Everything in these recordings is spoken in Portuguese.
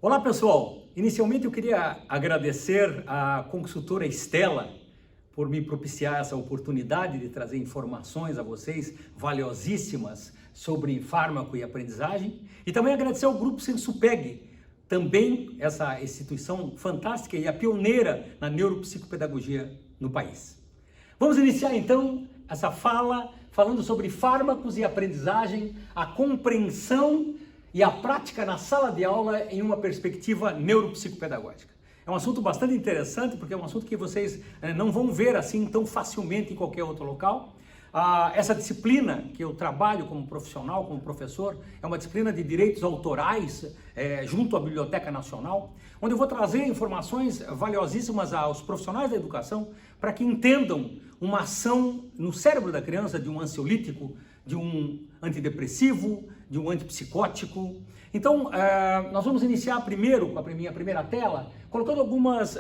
Olá pessoal, inicialmente eu queria agradecer à consultora Stella por me propiciar essa oportunidade de trazer informações a vocês valiosíssimas sobre fármaco e aprendizagem, e também agradecer ao Grupo Sensupeg, também essa instituição fantástica e a pioneira na neuropsicopedagogia no país. Vamos iniciar então essa fala falando sobre fármacos e aprendizagem, a compreensão e a prática na sala de aula em uma perspectiva neuropsicopedagógica. É um assunto bastante interessante porque é um assunto que vocês não vão ver assim tão facilmente em qualquer outro local. Essa disciplina que eu trabalho como profissional, como professor, é uma disciplina de direitos autorais junto à Biblioteca Nacional, onde eu vou trazer informações valiosíssimas aos profissionais da educação para que entendam uma ação no cérebro da criança de um ansiolítico, de um antidepressivo, de um antipsicótico. Então, nós vamos iniciar primeiro com a minha primeira tela, colocando algumas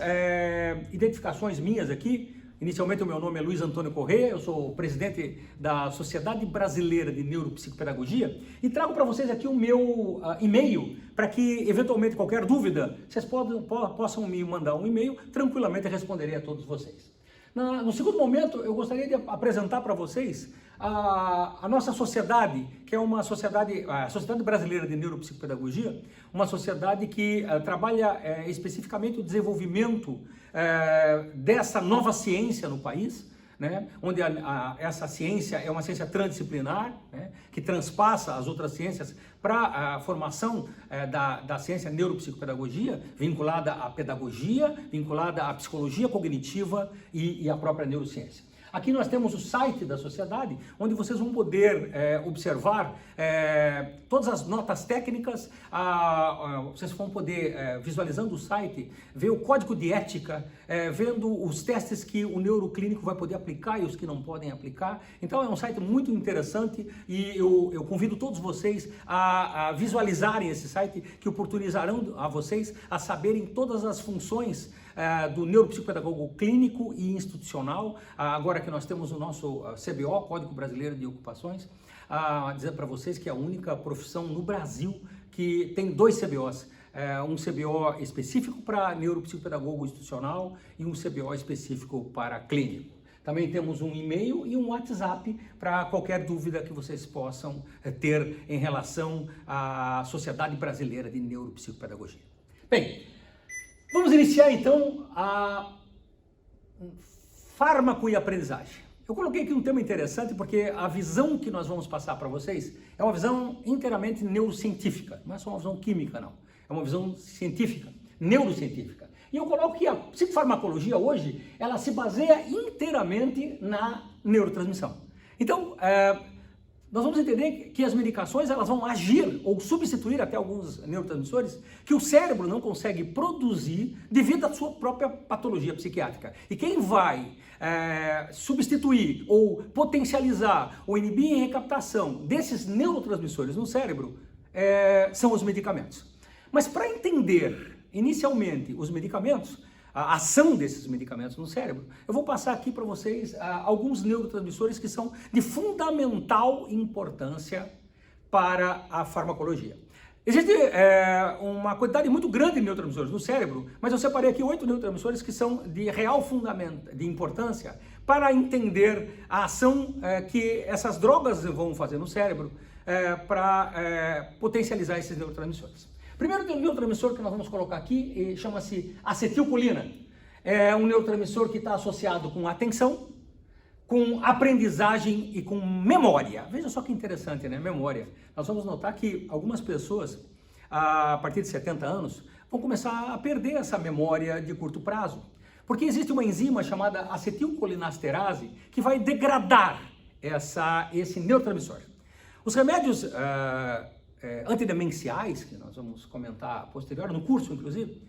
identificações minhas aqui. Inicialmente, o meu nome é Luiz Antônio Corrêa, eu sou presidente da Sociedade Brasileira de Neuropsicopedagogia e trago para vocês aqui o meu e-mail para que, eventualmente, qualquer dúvida, vocês possam me mandar um e-mail, tranquilamente responderei a todos vocês. No segundo momento, eu gostaria de apresentar para vocês a nossa sociedade, que é uma sociedade, a Sociedade Brasileira de Neuropsicopedagogia, uma sociedade que trabalha especificamente o desenvolvimento dessa nova ciência no país, né? Onde essa ciência é uma ciência transdisciplinar, né? Que transpassa as outras ciências para a formação da ciência neuropsicopedagogia, vinculada à pedagogia, vinculada à psicologia cognitiva e à própria neurociência. Aqui nós temos o site da sociedade, onde vocês vão poder observar todas as notas técnicas, vocês vão poder, visualizando o site, ver o código de ética, vendo os testes que o neuroclínico vai poder aplicar e os que não podem aplicar. Então é um site muito interessante e eu convido todos vocês a visualizarem esse site, que oportunizarão a vocês a saberem todas as funções do neuropsicopedagogo clínico e institucional, agora que nós temos o nosso CBO, Código Brasileiro de Ocupações, dizer para vocês que é a única profissão no Brasil que tem dois CBOs, um CBO específico para neuropsicopedagogo institucional e um CBO específico para clínico. Também temos um e-mail e um WhatsApp para qualquer dúvida que vocês possam ter em relação à Sociedade Brasileira de Neuropsicopedagogia. Bem, vamos iniciar então a fármaco e aprendizagem. Eu coloquei aqui um tema interessante porque a visão que nós vamos passar para vocês é uma visão inteiramente neurocientífica, não é só uma visão química não, é uma visão científica, neurocientífica. E eu coloco que a psicofarmacologia hoje, ela se baseia inteiramente na neurotransmissão. Então, nós vamos entender que as medicações elas vão agir ou substituir até alguns neurotransmissores que o cérebro não consegue produzir devido à sua própria patologia psiquiátrica. E quem vai substituir ou potencializar ou inibir a recaptação desses neurotransmissores no cérebro são os medicamentos. Mas para entender inicialmente os medicamentos, a ação desses medicamentos no cérebro, eu vou passar aqui para vocês alguns neurotransmissores que são de fundamental importância para a farmacologia. Existe uma quantidade muito grande de neurotransmissores no cérebro, mas eu separei aqui 8 neurotransmissores que são de real fundamento, de importância para entender a ação que essas drogas vão fazer no cérebro para potencializar esses neurotransmissores. Primeiro neurotransmissor que nós vamos colocar aqui chama-se acetilcolina. É um neurotransmissor que está associado com atenção, com aprendizagem e com memória. Veja só que interessante, né? Memória. Nós vamos notar que algumas pessoas, a partir de 70 anos, vão começar a perder essa memória de curto prazo. Porque existe uma enzima chamada acetilcolinasterase que vai degradar esse neurotransmissor. Os remédios antidemenciais, que nós vamos comentar posterior, no curso inclusive,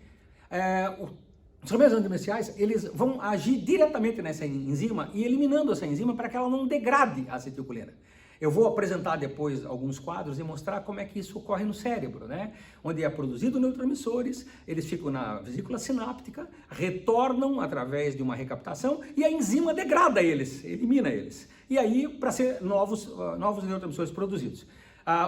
os remédios antidemenciais, eles vão agir diretamente nessa enzima e eliminando essa enzima para que ela não degrade a acetilcolina. Eu vou apresentar depois alguns quadros e mostrar como é que isso ocorre no cérebro, né? Onde é produzido neurotransmissores, eles ficam na vesícula sináptica, retornam através de uma recaptação e a enzima degrada eles, elimina eles. E aí, para ser novos neurotransmissores produzidos.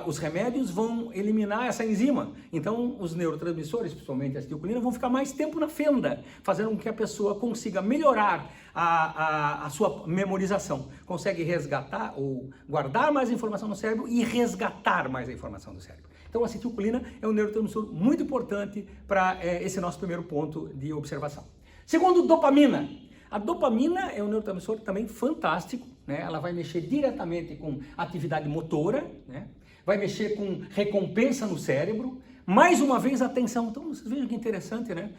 os remédios vão eliminar essa enzima. Então, os neurotransmissores, principalmente a acetilcolina, vão ficar mais tempo na fenda, fazendo com que a pessoa consiga melhorar a sua memorização. Consegue resgatar ou guardar mais informação no cérebro e resgatar mais a informação do cérebro. Então, a acetilcolina é um neurotransmissor muito importante para esse nosso primeiro ponto de observação. Segundo, dopamina. A dopamina é um neurotransmissor também fantástico, né? Ela vai mexer diretamente com atividade motora, né? Vai mexer com recompensa no cérebro, mais uma vez atenção. Então vocês vejam que interessante, né?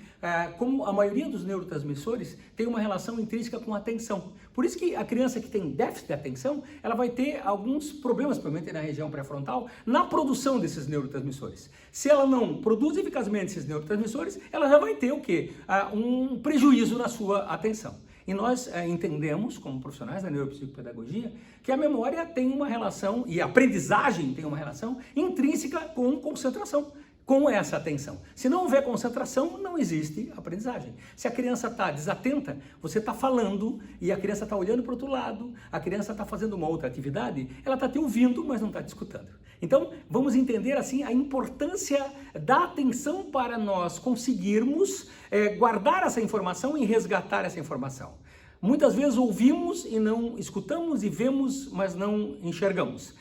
Como a maioria dos neurotransmissores tem uma relação intrínseca com a atenção. Por isso que a criança que tem déficit de atenção, ela vai ter alguns problemas, principalmente na região pré-frontal, na produção desses neurotransmissores. Se ela não produz eficazmente esses neurotransmissores, ela já vai ter o quê? Um prejuízo na sua atenção. E nós entendemos, como profissionais da neuropsicopedagogia, que a memória tem uma relação, e a aprendizagem tem uma relação intrínseca com concentração, com essa atenção. Se não houver concentração, não existe aprendizagem. Se a criança está desatenta, você está falando e a criança está olhando para o outro lado, a criança está fazendo uma outra atividade, ela está te ouvindo, mas não está te escutando. Então, vamos entender assim a importância da atenção para nós conseguirmos guardar essa informação e resgatar essa informação. Muitas vezes ouvimos e não escutamos e vemos, mas não enxergamos.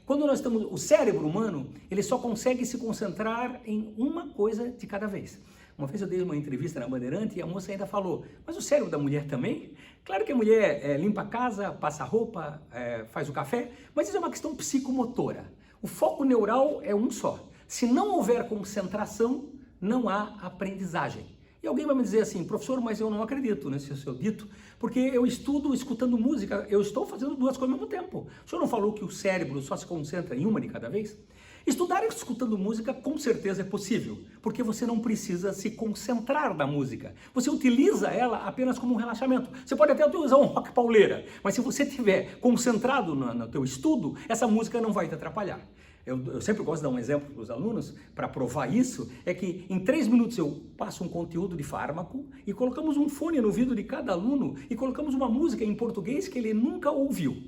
Quando nós estamos, o cérebro humano, ele só consegue se concentrar em uma coisa de cada vez. Uma vez eu dei uma entrevista na Bandeirante e a moça ainda falou, mas o cérebro da mulher também? Claro que a mulher limpa a casa, passa a roupa, faz o café, mas isso é uma questão psicomotora. O foco neural é um só. Se não houver concentração, não há aprendizagem. E alguém vai me dizer assim, professor, mas eu não acredito nesse seu dito, porque eu estudo escutando música, eu estou fazendo duas coisas ao mesmo tempo. O senhor não falou que o cérebro só se concentra em uma de cada vez? Estudar escutando música com certeza é possível, porque você não precisa se concentrar na música. Você utiliza ela apenas como um relaxamento. Você pode até usar um rock pauleira, mas se você estiver concentrado no teu estudo, essa música não vai te atrapalhar. Eu sempre gosto de dar um exemplo para os alunos, para provar isso, é que em 3 minutos eu passo um conteúdo de fármaco e colocamos um fone no ouvido de cada aluno e colocamos uma música em português que ele nunca ouviu.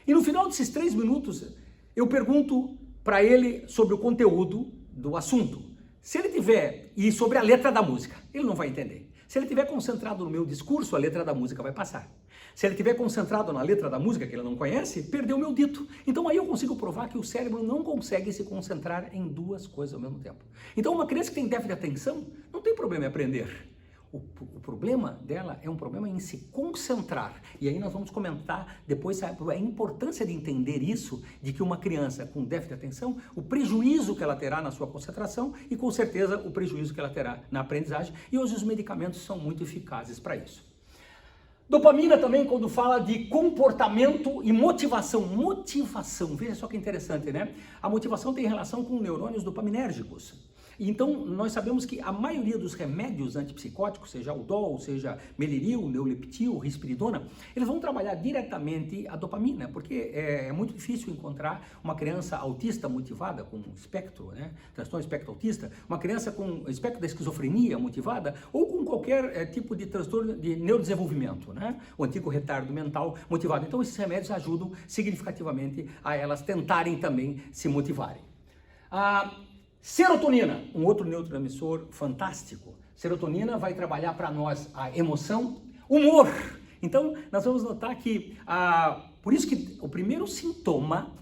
E no final desses 3 minutos, eu pergunto para ele sobre o conteúdo do assunto. Se ele tiver, e sobre a letra da música, ele não vai entender. Se ele estiver concentrado no meu discurso, a letra da música vai passar. Se ele estiver concentrado na letra da música que ele não conhece, perdeu o meu dito. Então aí eu consigo provar que o cérebro não consegue se concentrar em duas coisas ao mesmo tempo. Então uma criança que tem déficit de atenção, não tem problema em aprender. O problema dela é um problema em se concentrar. E aí nós vamos comentar depois a importância de entender isso, de que uma criança com déficit de atenção, o prejuízo que ela terá na sua concentração e com certeza o prejuízo que ela terá na aprendizagem. E hoje os medicamentos são muito eficazes para isso. Dopamina também, quando fala de comportamento e motivação. Motivação, veja só que interessante, né? A motivação tem relação com neurônios dopaminérgicos. Então, nós sabemos que a maioria dos remédios antipsicóticos, seja o Dol, seja Meleril, Neuleptil, Risperidona, eles vão trabalhar diretamente a dopamina, porque é muito difícil encontrar uma criança autista motivada com espectro, né? Transtorno espectro autista, uma criança com espectro da esquizofrenia motivada ou com qualquer tipo de transtorno de neurodesenvolvimento, né? O antigo retardo mental motivado. Então, esses remédios ajudam significativamente a elas tentarem também se motivarem. Serotonina, um outro neurotransmissor fantástico. Serotonina vai trabalhar para nós a emoção, humor. Então, nós vamos notar que, por isso que o primeiro sintoma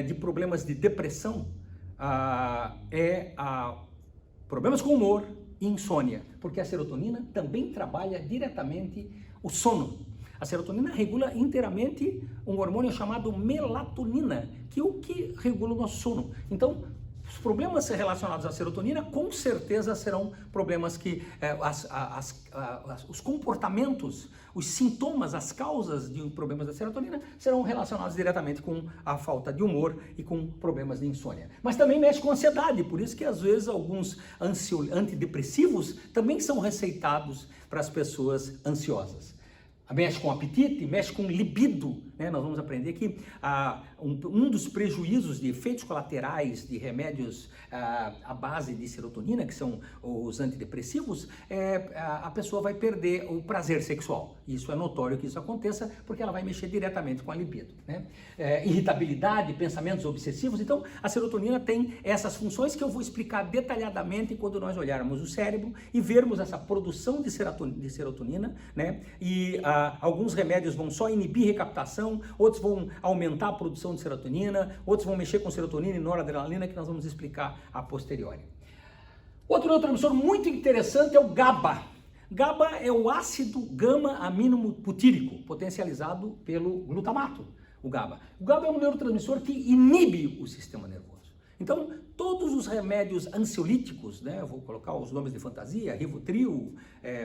de problemas de depressão é problemas com humor e insônia, porque a serotonina também trabalha diretamente o sono. A serotonina regula inteiramente um hormônio chamado melatonina, que é o que regula o nosso sono. Então, os problemas relacionados à serotonina com certeza serão problemas que os comportamentos, os sintomas, as causas de problemas da serotonina serão relacionados diretamente com a falta de humor e com problemas de insônia. Mas também mexe com ansiedade, por isso que às vezes alguns antidepressivos também são receitados para as pessoas ansiosas. mexe com apetite, mexe com libido, né? Nós vamos aprender que um dos prejuízos de efeitos colaterais de remédios à base de serotonina, que são os antidepressivos, a pessoa vai perder o prazer sexual. Isso é notório que isso aconteça, porque ela vai mexer diretamente com a libido, né? Irritabilidade, pensamentos obsessivos. Então, a serotonina tem essas funções que eu vou explicar detalhadamente quando nós olharmos o cérebro e vermos essa produção de serotonina, né? E alguns remédios vão só inibir recaptação, outros vão aumentar a produção de serotonina, outros vão mexer com serotonina e noradrenalina, que nós vamos explicar a posteriori. Outro neurotransmissor muito interessante é o GABA. GABA é o ácido gama-amino butírico, potencializado pelo glutamato, o GABA. O GABA é um neurotransmissor que inibe o sistema nervoso. Então, todos os remédios ansiolíticos, né, eu vou colocar os nomes de fantasia, Rivotril,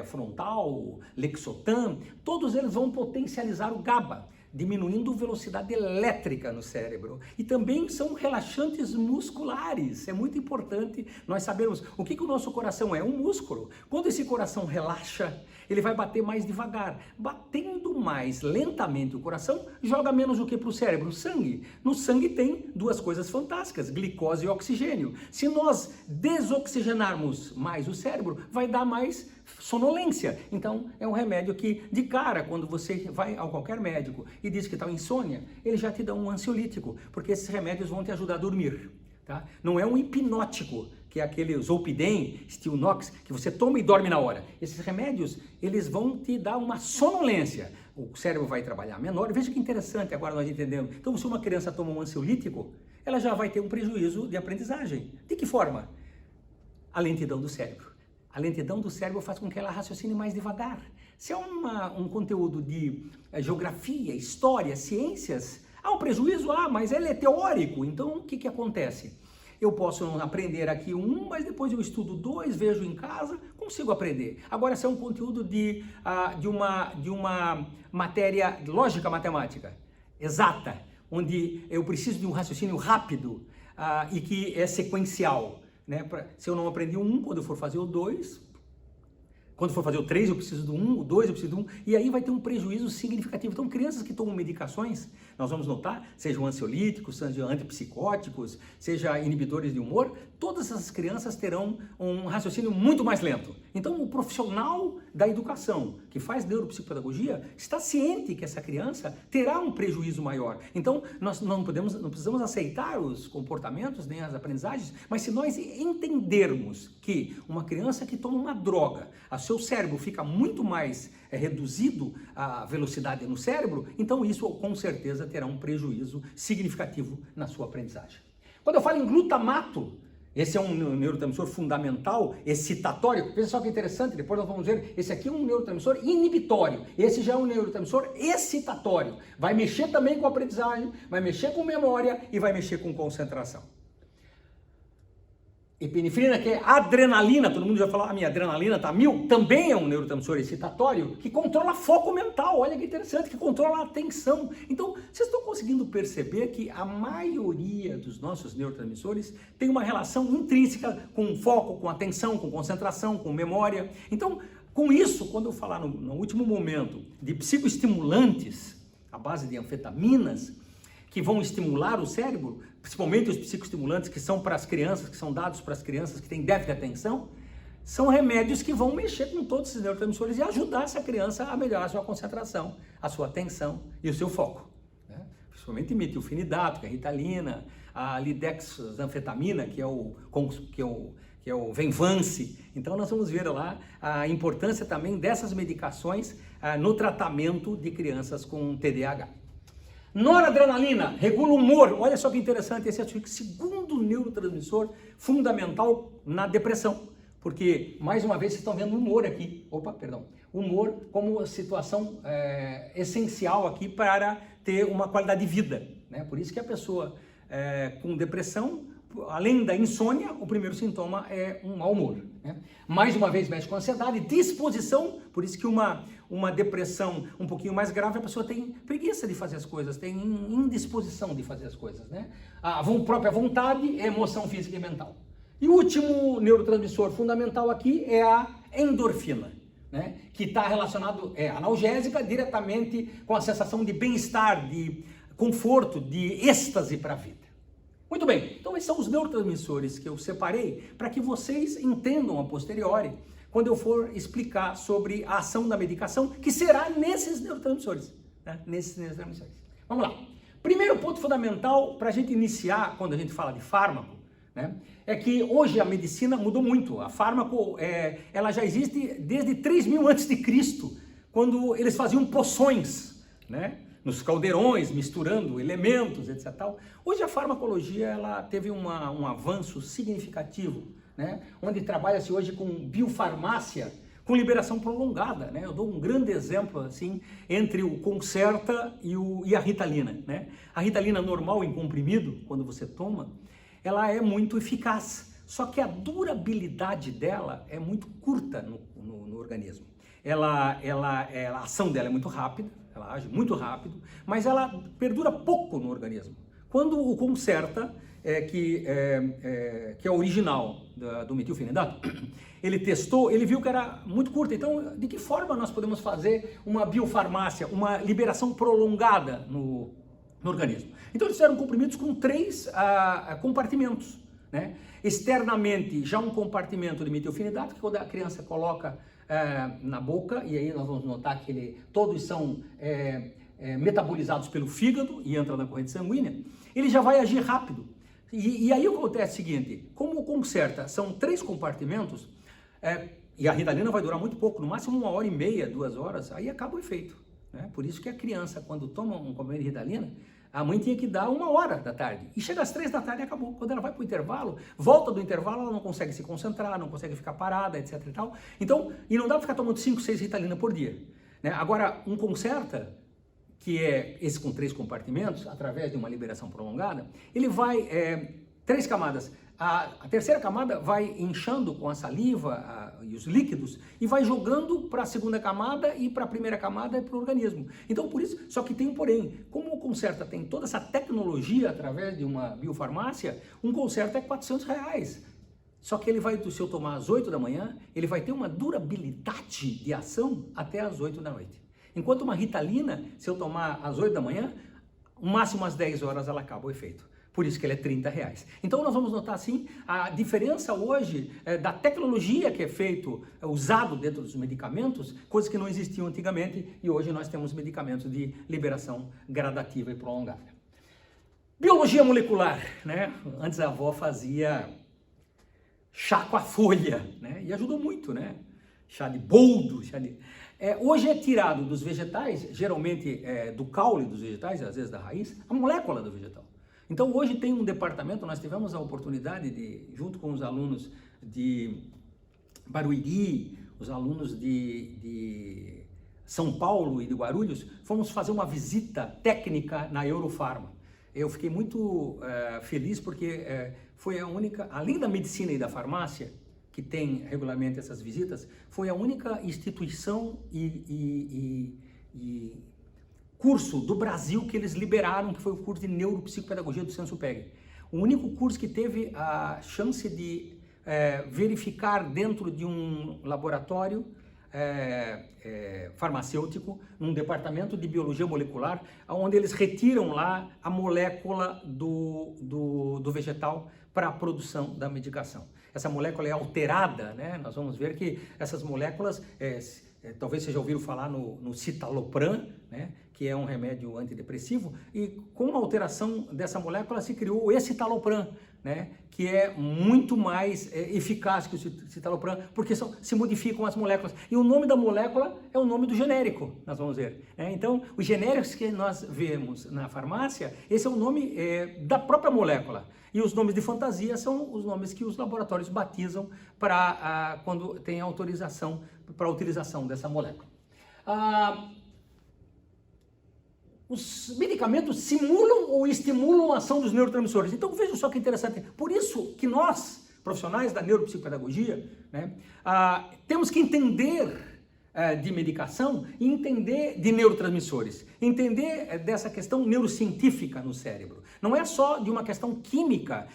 Frontal, Lexotan, todos eles vão potencializar o GABA, diminuindo a velocidade elétrica no cérebro. E também são relaxantes musculares. É muito importante nós sabermos o que o nosso coração é. Um músculo. Quando esse coração relaxa, ele vai bater mais devagar. Batendo mais lentamente o coração, joga menos o que para o cérebro? Sangue. No sangue tem duas coisas fantásticas, glicose e oxigênio. Se nós desoxigenarmos mais o cérebro, vai dar mais sonolência. Então, é um remédio que, de cara, quando você vai a qualquer médico e diz que está insônia, ele já te dá um ansiolítico, porque esses remédios vão te ajudar a dormir, tá? Não é um hipnótico, que é aquele Zolpidem, Stilnox, que você toma e dorme na hora. Esses remédios, eles vão te dar uma sonolência. O cérebro vai trabalhar menor. Veja que interessante, agora nós entendemos. Então, se uma criança toma um ansiolítico, ela já vai ter um prejuízo de aprendizagem. De que forma? A lentidão do cérebro. A lentidão do cérebro faz com que ela raciocine mais devagar. Se é um conteúdo de geografia, história, ciências, há um prejuízo? Mas ele é teórico. Então, o que acontece? Eu posso aprender aqui mas depois eu estudo 2, vejo em casa, consigo aprender. Agora, se é um conteúdo de uma matéria lógica matemática, exata, onde eu preciso de um raciocínio rápido e que é sequencial, né? Se eu não aprendi o 1, quando eu for fazer o 2, quando for fazer o 3, eu preciso do 1, o 2, eu preciso do 1, e aí vai ter um prejuízo significativo. Então, crianças que tomam medicações, nós vamos notar, sejam ansiolíticos, sejam antipsicóticos, sejam inibidores de humor, todas essas crianças terão um raciocínio muito mais lento. Então, o profissional da educação, que faz neuropsicopedagogia, está ciente que essa criança terá um prejuízo maior. Então, nós não precisamos aceitar os comportamentos, nem as aprendizagens, mas se nós entendermos que uma criança que toma uma droga, o seu cérebro fica muito mais reduzido, a velocidade no cérebro, então isso com certeza terá um prejuízo significativo na sua aprendizagem. Quando eu falo em glutamato, esse é um neurotransmissor fundamental, excitatório. Veja só que interessante, depois nós vamos ver, esse aqui é um neurotransmissor inibitório, esse já é um neurotransmissor excitatório. Vai mexer também com a aprendizagem, vai mexer com memória e vai mexer com concentração. Epinefrina, que é adrenalina, todo mundo já falou, a minha adrenalina tá 1000, também é um neurotransmissor excitatório que controla foco mental, olha que interessante, que controla a atenção. Então, vocês estão conseguindo perceber que a maioria dos nossos neurotransmissores tem uma relação intrínseca com foco, com atenção, com concentração, com memória. Então, com isso, quando eu falar no último momento de psicoestimulantes, à base de anfetaminas, que vão estimular o cérebro, principalmente os psicoestimulantes que são para as crianças, que são dados para as crianças que têm déficit de atenção, são remédios que vão mexer com todos esses neurotransmissores e ajudar essa criança a melhorar a sua concentração, a sua atenção e o seu foco, né? Principalmente metilfenidato, que é a Ritalina, a lidexanfetamina, que é o Venvance. Então nós vamos ver lá a importância também dessas medicações no tratamento de crianças com TDAH. Noradrenalina, regula o humor. Olha só que interessante, esse é o segundo neurotransmissor fundamental na depressão. Porque, mais uma vez, vocês estão vendo o humor aqui. Humor como situação essencial aqui para ter uma qualidade de vida, né? Por isso que a pessoa com depressão, além da insônia, o primeiro sintoma é um mau humor, né? Mais uma vez mexe com ansiedade, disposição, por isso que uma depressão um pouquinho mais grave, a pessoa tem preguiça de fazer as coisas, tem indisposição de fazer as coisas, né? A própria vontade, emoção física e mental. E o último neurotransmissor fundamental aqui é a endorfina, né, que está relacionado, analgésica, diretamente com a sensação de bem-estar, de conforto, de êxtase para a vida. Muito bem, então esses são os neurotransmissores que eu separei para que vocês entendam a posteriori, quando eu for explicar sobre a ação da medicação, que será nesses neurotransmissores, né? Nesses neurotransmissores. Vamos lá. Primeiro ponto fundamental para a gente iniciar, quando a gente fala de fármaco, né, é que hoje a medicina mudou muito. A fármaco, ela já existe desde 3.000 a.C., quando eles faziam poções, né, nos caldeirões, misturando elementos, etc. Hoje a farmacologia ela teve um avanço significativo, né, onde trabalha-se hoje com biofarmácia, com liberação prolongada, né? Eu dou um grande exemplo assim entre o Concerta e a Ritalina, né? A Ritalina normal em comprimido, quando você toma, ela é muito eficaz, só que a durabilidade dela é muito curta no organismo. A ação dela é muito rápida, ela age muito rápido, mas ela perdura pouco no organismo. Quando o Concerta, que é original do metilfenidato, ele testou, ele viu que era muito curta. Então, de que forma nós podemos fazer uma biofarmácia, uma liberação prolongada no organismo? Então, eles fizeram comprimidos com 3 compartimentos, né? Externamente, já um compartimento de metilfenidato, que quando a criança coloca na boca, e aí nós vamos notar que todos são metabolizados pelo fígado e entra na corrente sanguínea, ele já vai agir rápido. E aí acontece o seguinte, como o Concerta são 3 compartimentos, e a Ritalina vai durar muito pouco, no máximo 1h30, 2 horas, aí acaba o efeito, né? Por isso que a criança, quando toma um comprimento de Ritalina, a mãe tinha que dar 1h da tarde, e chega às 3 da tarde e acabou. Quando ela vai para o intervalo, volta do intervalo, ela não consegue se concentrar, não consegue ficar parada, etc. e tal. Então, e não dá para ficar tomando 5, 6 Ritalina por dia, né? Agora, um Concerta, que é esse com 3 compartimentos, através de uma liberação prolongada, ele vai 3 camadas. A terceira camada vai inchando com a saliva e os líquidos e vai jogando para a segunda camada e para a primeira camada e para o organismo. Então, por isso, só que tem um porém. Como o Concerta tem toda essa tecnologia através de uma biofarmácia, um Concerta é R$400. Só que ele vai, se eu tomar às 8 da manhã, ele vai ter uma durabilidade de ação até às 8 da noite. Enquanto uma Ritalina, se eu tomar às 8 da manhã, no máximo às 10 horas ela acaba o efeito. Por isso que ele é R$30. Então nós vamos notar assim a diferença hoje da tecnologia que é usado dentro dos medicamentos, coisas que não existiam antigamente, e hoje nós temos medicamentos de liberação gradativa e prolongada. Biologia molecular, né? Antes a avó fazia chá com a folha, né? E ajudou muito, né? Chá de boldo, hoje é tirado dos vegetais, geralmente do caule dos vegetais, às vezes da raiz, a molécula do vegetal. Então hoje tem um departamento, nós tivemos a oportunidade de, junto com os alunos de Barueri, os alunos de São Paulo e de Guarulhos, fomos fazer uma visita técnica na Eurofarma. Eu fiquei muito feliz porque foi a única, além da medicina e da farmácia, que tem regularmente essas visitas, foi a única instituição e curso do Brasil que eles liberaram, que foi o curso de neuropsicopedagogia do Sensupeg. O único curso que teve a chance de verificar dentro de um laboratório farmacêutico, num departamento de biologia molecular, onde eles retiram lá a molécula do vegetal para a produção da medicação. Essa molécula é alterada, né? Nós vamos ver que essas moléculas, talvez vocês já ouviram falar no citalopram, né? Que é um remédio antidepressivo, e com a alteração dessa molécula se criou o escitalopram, né? Que é muito mais eficaz que o citalopram, porque se modificam as moléculas. E o nome da molécula é o nome do genérico, nós vamos ver, né? Então, os genéricos que nós vemos na farmácia, esse é o nome da própria molécula. E os nomes de fantasia são os nomes que os laboratórios batizam para quando tem autorização para a utilização dessa molécula. Os medicamentos simulam ou estimulam a ação dos neurotransmissores. Então vejam só que interessante. Por isso que nós, profissionais da neuropsicopedagogia, né, temos que entender de medicação e entender de neurotransmissores, entender dessa questão neurocientífica no cérebro. Não é só de uma questão química,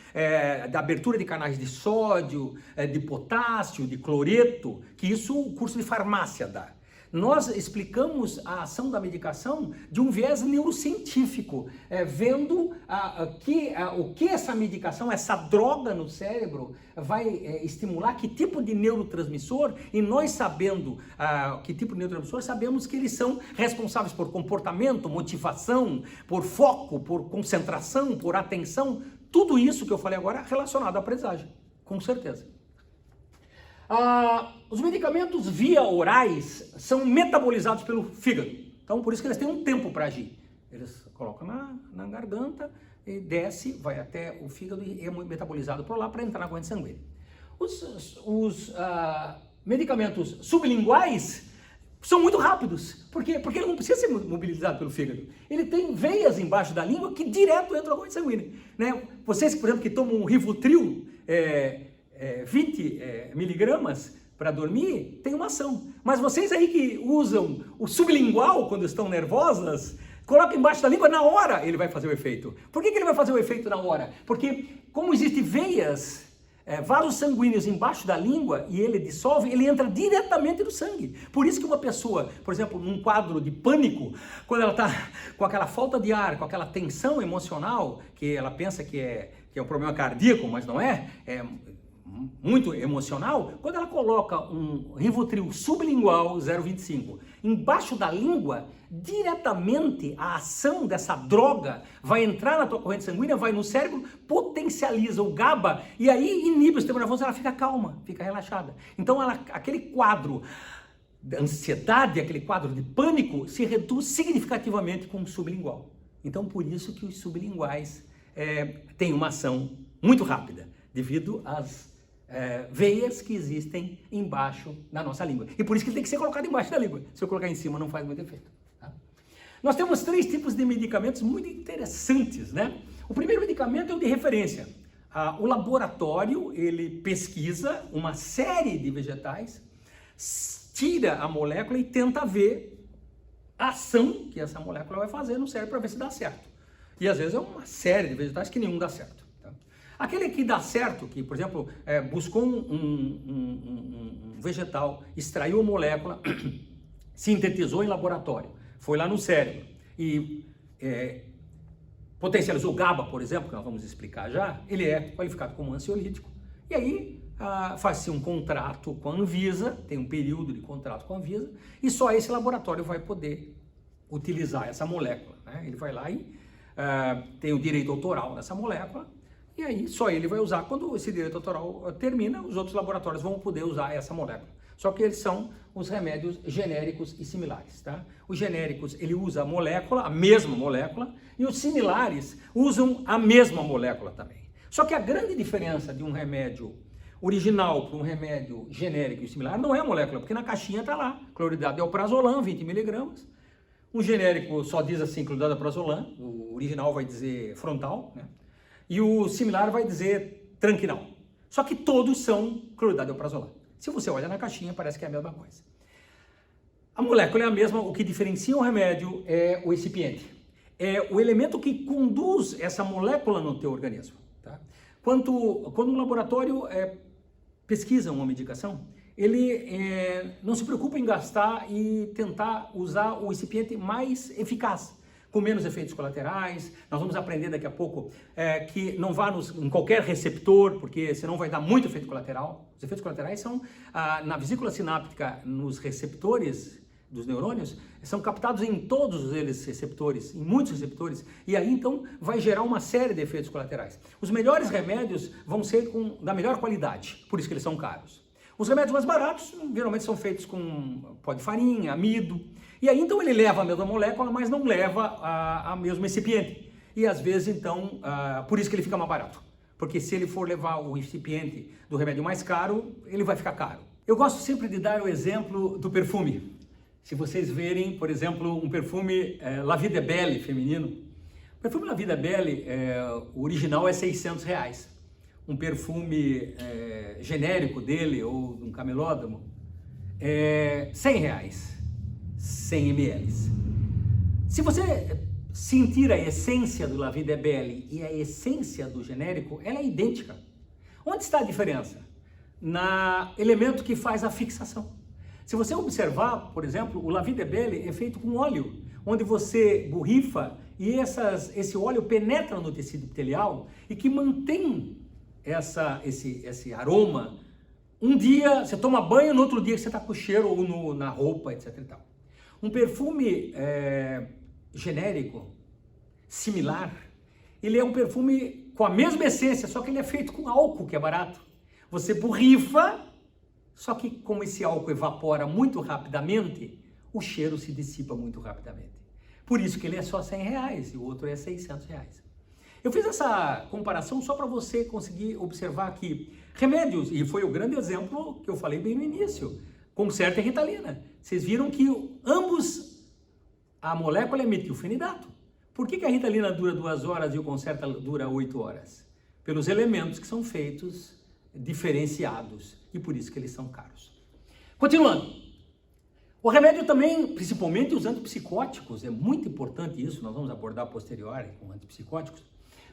da abertura de canais de sódio, de potássio, de cloreto, que isso o curso de farmácia dá. Nós explicamos a ação da medicação de um viés neurocientífico, vendo o que essa medicação, essa droga no cérebro vai estimular, que tipo de neurotransmissor, e nós sabendo que tipo de neurotransmissor, sabemos que eles são responsáveis por comportamento, motivação, por foco, por concentração, por atenção, tudo isso que eu falei agora relacionado à aprendizagem, com certeza. Os medicamentos via orais são metabolizados pelo fígado, então por isso que eles têm um tempo para agir. Eles colocam na garganta e desce, vai até o fígado e é metabolizado por lá para entrar na corrente sanguínea. Os medicamentos sublinguais são muito rápidos, porque ele não precisa ser mobilizado pelo fígado. Ele tem veias embaixo da língua que direto entram na corrente sanguínea, né? Vocês, por exemplo, que tomam um Rivotril, 20 miligramas para dormir, tem uma ação. Mas vocês aí que usam o sublingual quando estão nervosas, coloca embaixo da língua, na hora ele vai fazer o efeito. Por que ele vai fazer o efeito na hora? Porque como existem veias, vasos sanguíneos embaixo da língua e ele dissolve, ele entra diretamente no sangue. Por isso que uma pessoa, por exemplo, num quadro de pânico, quando ela está com aquela falta de ar, com aquela tensão emocional, que ela pensa que é um problema cardíaco, mas não é muito emocional, quando ela coloca um Rivotril sublingual 0,25 embaixo da língua, diretamente a ação dessa droga vai entrar na tua corrente sanguínea, vai no cérebro, potencializa o GABA e aí inibe o sistema nervoso, ela fica calma, fica relaxada. Então aquele quadro de ansiedade, aquele quadro de pânico se reduz significativamente com o sublingual. Então por isso que os sublinguais têm uma ação muito rápida, devido às veias que existem embaixo da nossa língua. E por isso que ele tem que ser colocado embaixo da língua. Se eu colocar em cima, não faz muito efeito. Tá? Nós temos 3 tipos de medicamentos muito interessantes, né? O primeiro medicamento é o de referência. O laboratório, ele pesquisa uma série de vegetais, tira a molécula e tenta ver a ação que essa molécula vai fazer no cérebro para ver se dá certo. E às vezes é uma série de vegetais que nenhum dá certo. Aquele que dá certo, que, por exemplo, buscou um vegetal, extraiu a molécula, sintetizou em laboratório, foi lá no cérebro e potencializou o GABA, por exemplo, que nós vamos explicar já, ele é qualificado como ansiolítico. E aí faz-se um contrato com a Anvisa, tem um período de contrato com a Anvisa, e só esse laboratório vai poder utilizar essa molécula, né? Ele vai lá e tem o direito autoral nessa molécula, e aí só ele vai usar. Quando esse direito autoral termina, os outros laboratórios vão poder usar essa molécula. Só que eles são os remédios genéricos e similares, tá? Os genéricos, ele usa a molécula, a mesma molécula, e os similares usam a mesma molécula também. Só que a grande diferença de um remédio original para um remédio genérico e similar não é a molécula, porque na caixinha está lá, cloridrato de alprazolam, 20 miligramas. O genérico só diz assim, cloridrato de alprazolam, o original vai dizer frontal, né? E o similar vai dizer tranquinal. Só que todos são cloridrato de alprazolam. Se você olha na caixinha, parece que é a mesma coisa. A molécula é a mesma, o que diferencia o remédio é o excipiente. É o elemento que conduz essa molécula no teu organismo. Tá? Quando um laboratório pesquisa uma medicação, ele não se preocupa em gastar e tentar usar o excipiente mais eficaz, com menos efeitos colaterais. Nós vamos aprender daqui a pouco que não vá em qualquer receptor, porque senão vai dar muito efeito colateral. Os efeitos colaterais são na vesícula sináptica, nos receptores dos neurônios, são captados em todos eles receptores, em muitos receptores, e aí então vai gerar uma série de efeitos colaterais. Os melhores remédios vão ser da melhor qualidade, por isso que eles são caros. Os remédios mais baratos geralmente são feitos com pó de farinha, amido, e aí então ele leva a mesma molécula, mas não leva a mesmo excipiente. E às vezes então, por isso que ele fica mais barato. Porque se ele for levar o excipiente do remédio mais caro, ele vai ficar caro. Eu gosto sempre de dar o exemplo do perfume. Se vocês verem, por exemplo, um perfume La Vie de Belle feminino. O perfume La Vie de Belle, o original é R$600. Um perfume genérico dele, ou um camelódromo, R$100, 100 ml. Se você sentir a essência do La Vie est Belle e a essência do genérico, ela é idêntica. Onde está a diferença? No elemento que faz a fixação. Se você observar, por exemplo, o La Vie est Belle é feito com óleo, onde você borrifa e esse óleo penetra no tecido epitelial e que mantém esse aroma. Um dia você toma banho, no outro dia você está com o cheiro ou na roupa, etc. e tal. Um perfume genérico, similar, ele é um perfume com a mesma essência, só que ele é feito com álcool, que é barato. Você borrifa, só que como esse álcool evapora muito rapidamente, o cheiro se dissipa muito rapidamente. Por isso que ele é só R$100 e o outro é R$600. Eu fiz essa comparação só para você conseguir observar que remédios, e foi o grande exemplo que eu falei bem no início, Concerta e Ritalina. Vocês viram que ambos, a molécula é metilfenidato. Por que a Ritalina dura 2 horas e o Concerta dura 8 horas? Pelos elementos que são feitos diferenciados e por isso que eles são caros. Continuando. O remédio também, principalmente os antipsicóticos, é muito importante isso, nós vamos abordar a posteriori com antipsicóticos,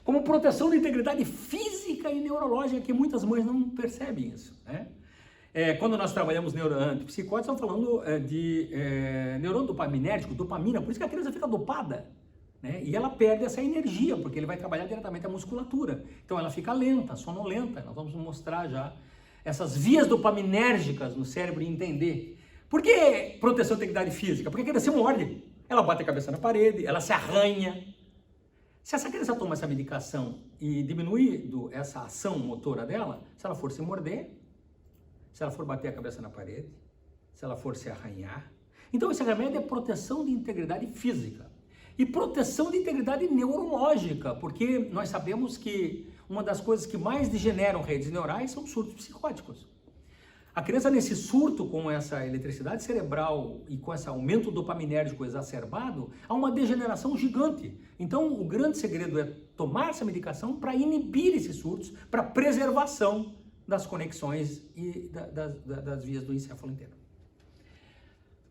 como proteção da integridade física e neurológica, que muitas mães não percebem isso, né? Quando nós trabalhamos antipsicóticos, estamos falando de neurônio dopaminérgico, dopamina, por isso que a criança fica dopada, né? E ela perde essa energia, porque ele vai trabalhar diretamente a musculatura. Então ela fica lenta, sonolenta. Nós vamos mostrar já essas vias dopaminérgicas no cérebro e entender. Por que proteção da integridade física? Porque a criança se morde, ela bate a cabeça na parede, ela se arranha. Se essa criança toma essa medicação e diminui essa ação motora dela, se ela for se morder, se ela for bater a cabeça na parede, se ela for se arranhar. Então esse remédio é proteção de integridade física e proteção de integridade neurológica, porque nós sabemos que uma das coisas que mais degeneram redes neurais são surtos psicóticos. A criança nesse surto com essa eletricidade cerebral e com esse aumento dopaminérgico exacerbado, há uma degeneração gigante. Então o grande segredo é tomar essa medicação para inibir esses surtos, para preservação das conexões e das vias do encéfalo inteiro.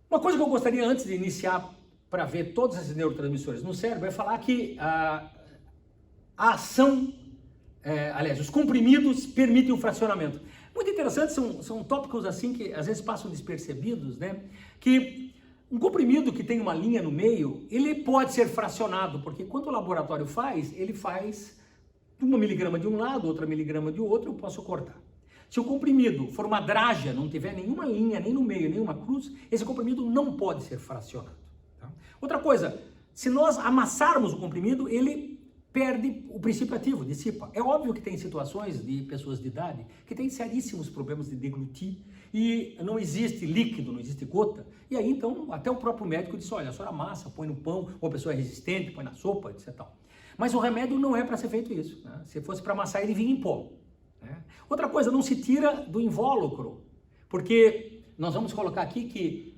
Uma coisa que eu gostaria antes de iniciar para ver todos esses neurotransmissores no cérebro é falar que a ação, os comprimidos permitem o fracionamento. Muito interessante, são tópicos assim que às vezes passam despercebidos, né? Que um comprimido que tem uma linha no meio, ele pode ser fracionado, porque quando o laboratório faz, ele faz 1 miligrama de um lado, outra miligrama de outro, eu posso cortar. Se o comprimido for uma drágia, não tiver nenhuma linha, nem no meio, nenhuma cruz, esse comprimido não pode ser fracionado. Tá? Outra coisa, se nós amassarmos o comprimido, ele perde o princípio ativo, dissipa. É óbvio que tem situações de pessoas de idade que têm seríssimos problemas de deglutir e não existe líquido, não existe gota. E aí, então, até o próprio médico disse, olha, a senhora amassa, põe no pão, ou a pessoa é resistente, põe na sopa, etc. Mas o remédio não é para ser feito isso. Né? Se fosse para amassar, ele vinha em pó. Né? Outra coisa, não se tira do invólucro, porque nós vamos colocar aqui que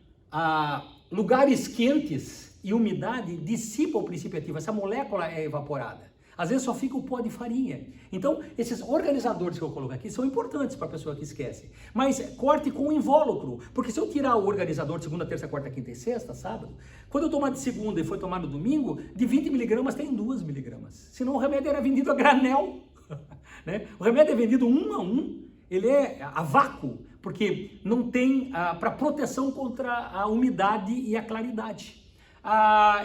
lugares quentes e umidade dissipam o princípio ativo, essa molécula é evaporada. Às vezes só fica o pó de farinha. Então, esses organizadores que eu coloco aqui são importantes para a pessoa que esquece. Mas corte com o invólucro, porque se eu tirar o organizador de segunda, terça, quarta, quinta e sexta, sábado, quando eu tomar de segunda e for tomar no domingo, de 20 miligramas tem 2 miligramas. Senão o remédio era vendido a granel. Né? O remédio é vendido 1 a 1, ele é a vácuo, porque não tem para proteção contra a umidade e a claridade.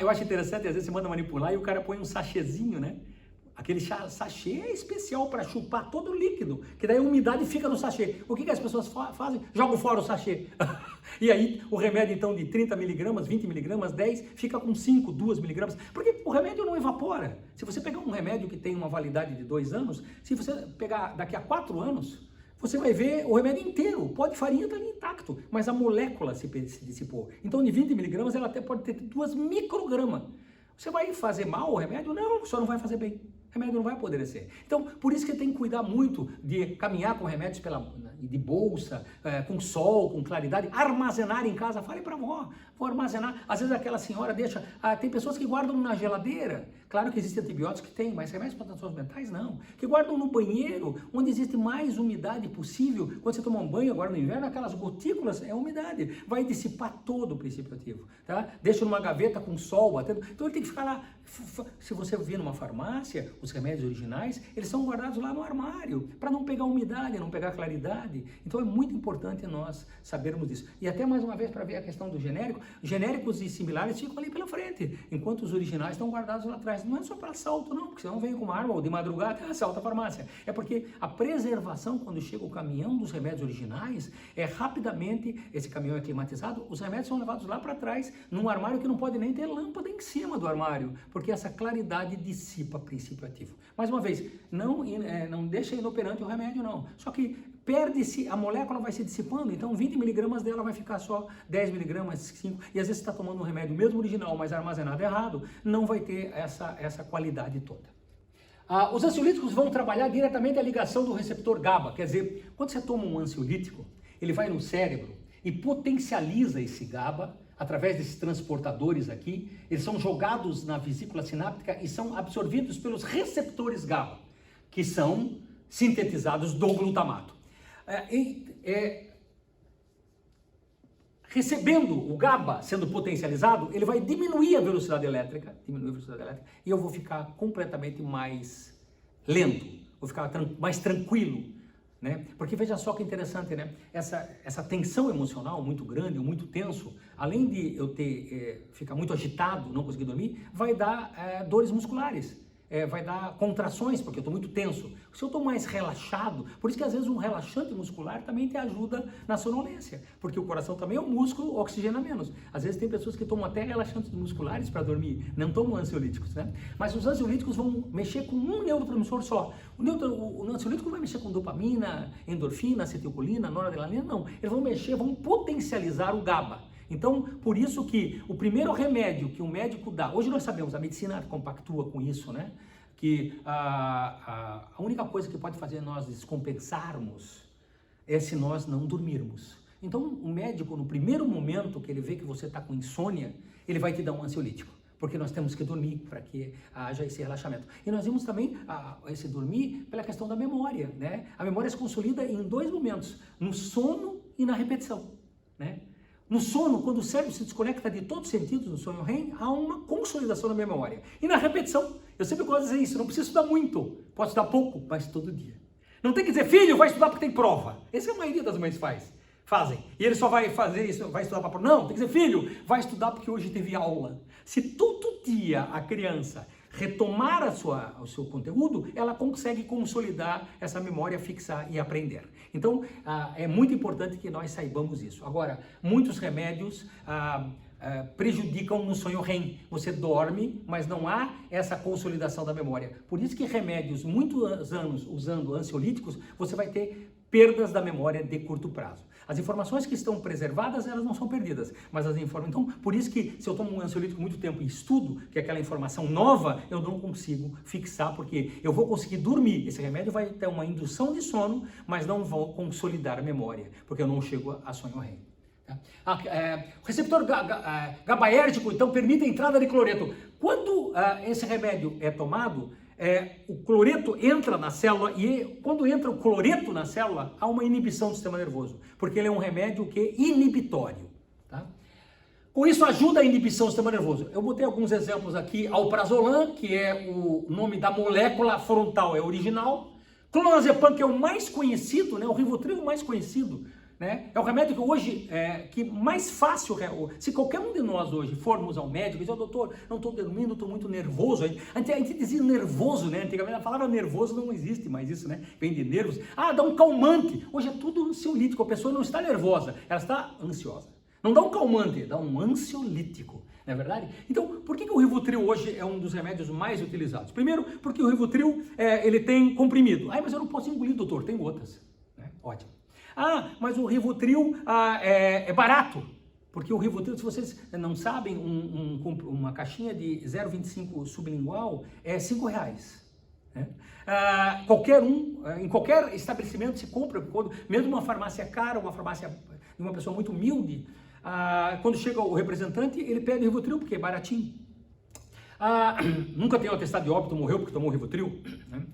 Eu acho interessante, às vezes você manda manipular e o cara põe um sachêzinho, né? Aquele sachê é especial para chupar todo o líquido, que daí a umidade fica no sachê. O que as pessoas fazem? Jogam fora o sachê. E aí o remédio então de 30 miligramas, 20 miligramas, 10, fica com 5, 2 miligramas, porque o remédio não evapora. Se você pegar um remédio que tem uma validade de 2 anos, se você pegar daqui a 4 anos, você vai ver o remédio inteiro, o pó de farinha está ali intacto, mas a molécula se dissipou. Então de 20 miligramas ela até pode ter 2 microgramas. Você vai fazer mal o remédio? Não, só não vai fazer bem. O remédio não vai apodrecer. Então, por isso que tem que cuidar muito de caminhar com remédios de bolsa, com sol, com claridade, armazenar em casa. Fale para a avó, vou armazenar. Às vezes aquela senhora deixa, tem pessoas que guardam na geladeira. Claro que existem antibióticos que tem, mas remédios para transtornos mentais não. Que guardam no banheiro, onde existe mais umidade possível. Quando você toma um banho agora no inverno, aquelas gotículas é umidade. Vai dissipar todo o princípio ativo, tá? Deixa numa gaveta com sol batendo. Então ele tem que ficar lá. Se você vir numa farmácia, os remédios originais, eles são guardados lá no armário, para não pegar umidade, não pegar claridade. Então é muito importante nós sabermos disso. E até mais uma vez, para ver a questão do genérico, genéricos e similares ficam ali pela frente, enquanto os originais estão guardados lá atrás. Não é só para assalto, não, porque senão vem com uma arma ou de madrugada e assalta a farmácia. É porque a preservação, quando chega o caminhão dos remédios originais, é rapidamente, esse caminhão é climatizado, os remédios são levados lá para trás, num armário que não pode nem ter lâmpada em cima do armário, porque essa claridade dissipa princípio ativo. Mais uma vez, não deixa inoperante o remédio, não. Só que perde-se, a molécula vai se dissipando, então 20 miligramas dela vai ficar só 10 miligramas, 5, e às vezes você está tomando um remédio mesmo original, mas armazenado errado, não vai ter essa qualidade toda. Os ansiolíticos vão trabalhar diretamente a ligação do receptor GABA, quer dizer, quando você toma um ansiolítico, ele vai no cérebro e potencializa esse GABA, através desses transportadores aqui, eles são jogados na vesícula sináptica e são absorvidos pelos receptores GABA, que são sintetizados do glutamato. Recebendo o GABA sendo potencializado, ele vai diminuir a velocidade elétrica, e eu vou ficar completamente mais lento, vou ficar mais tranquilo. Né? Porque veja só que interessante, né? Essa tensão emocional muito grande, muito tenso, além de eu ficar muito agitado, não conseguir dormir, vai dar dores musculares, vai dar contrações, porque eu estou muito tenso. Se eu estou mais relaxado, por isso que às vezes um relaxante muscular também te ajuda na sonolência, porque o coração também é um músculo, oxigena menos. Às vezes tem pessoas que tomam até relaxantes musculares para dormir, não tomam ansiolíticos, né? Mas os ansiolíticos vão mexer com um neurotransmissor só. O ansiolítico não vai mexer com dopamina, endorfina, acetilcolina, noradrenalina, não. Eles vão potencializar o GABA. Então, por isso que o primeiro remédio que o médico dá, hoje nós sabemos, a medicina compactua com isso, né? Que a única coisa que pode fazer nós descompensarmos é se nós não dormirmos. Então, o médico, no primeiro momento que ele vê que você está com insônia, ele vai te dar um ansiolítico, porque nós temos que dormir para que haja esse relaxamento. E nós vimos também esse dormir pela questão da memória, né? A memória se consolida em dois momentos, no sono e na repetição, né? No sono, quando o cérebro se desconecta de todos os sentidos no sonho REM, há uma consolidação da memória. E na repetição, eu sempre gosto de dizer isso, não precisa estudar muito, pode estudar pouco, mas todo dia. Não tem que dizer, filho, vai estudar porque tem prova. Essa é a maioria das mães fazem. E ele só vai fazer isso, vai estudar para prova. Não, tem que dizer, filho, vai estudar porque hoje teve aula. Se todo dia a criança retomar o seu conteúdo, ela consegue consolidar essa memória, fixar e aprender. Então, é muito importante que nós saibamos isso. Agora, muitos remédios prejudicam no sonho REM. Você dorme, mas não há essa consolidação da memória. Por isso que remédios, muitos anos usando ansiolíticos, você vai ter perdas da memória de curto prazo. As informações que estão preservadas, elas não são perdidas, mas as informações... Então, por isso que se eu tomo um ansiolítico muito tempo e estudo, que é aquela informação nova, eu não consigo fixar, porque eu vou conseguir dormir. Esse remédio vai ter uma indução de sono, mas não vou consolidar a memória, porque eu não chego a sonho REM. O receptor GABAérgico, então, permite a entrada de cloreto. Quando esse remédio é tomado, o cloreto entra na célula e quando entra o cloreto na célula, há uma inibição do sistema nervoso, porque ele é um remédio que é inibitório. Tá? Com isso ajuda a inibição do sistema nervoso. Eu botei alguns exemplos aqui, alprazolam, que é o nome da molécula frontal, é original. Clonazepam, que é o mais conhecido, né? O Rivotril é o mais conhecido. Né? É o remédio que hoje, que mais fácil, se qualquer um de nós hoje formos ao médico e dizer, doutor, não estou dormindo, estou muito nervoso. A gente dizia nervoso, né? Antigamente a palavra nervoso não existe mais isso, né? Vem de nervos. Dá um calmante. Hoje é tudo ansiolítico, a pessoa não está nervosa, ela está ansiosa. Não dá um calmante, dá um ansiolítico. Não é verdade? Então, por que o Rivotril hoje é um dos remédios mais utilizados? Primeiro, porque o Rivotril, ele tem comprimido. Mas eu não posso engolir, doutor, tem gotas. Né? Ótimo. Mas o Rivotril é barato, porque o Rivotril, se vocês não sabem, uma caixinha de 0,25 sublingual é R$5. Né? Em qualquer estabelecimento se compra, mesmo uma farmácia cara, uma farmácia de uma pessoa muito humilde, quando chega o representante, ele pede o Rivotril porque é baratinho. Nunca tenho atestado de óbito, morreu porque tomou Rivotril, né?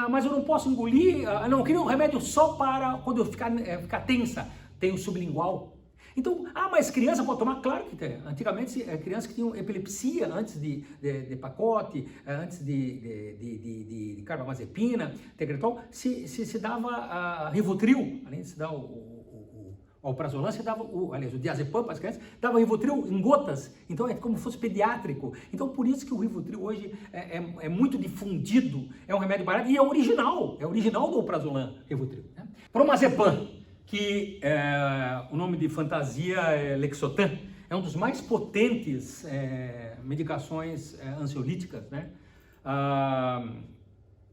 Mas eu não posso engolir, não, eu queria um remédio só para quando eu ficar tensa, tem o sublingual. Então, mas criança pode tomar? Claro que tem. Antigamente, crianças que tinham epilepsia antes de pacote, antes de carbamazepina, Tegretol, se dava Rivotril, além de se dar o alprazolam, se dava aliás, o diazepam para as crianças, dava Rivotril em gotas, então é como se fosse pediátrico. Então, por isso que o Rivotril hoje é muito difundido, é um remédio barato e é original do alprazolam, Rivotril, né? Promazepam, que o nome de fantasia é Lexotan, é um dos mais potentes medicações ansiolíticas, né?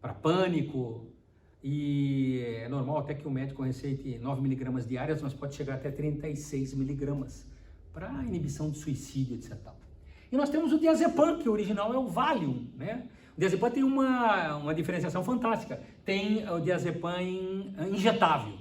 Para pânico, e é normal até que o médico receite 9 miligramas diárias, mas pode chegar até 36 miligramas para inibição de suicídio, etc. E nós temos o diazepam, que o original é o Valium, né? O diazepam tem uma diferenciação fantástica, tem o diazepam injetável.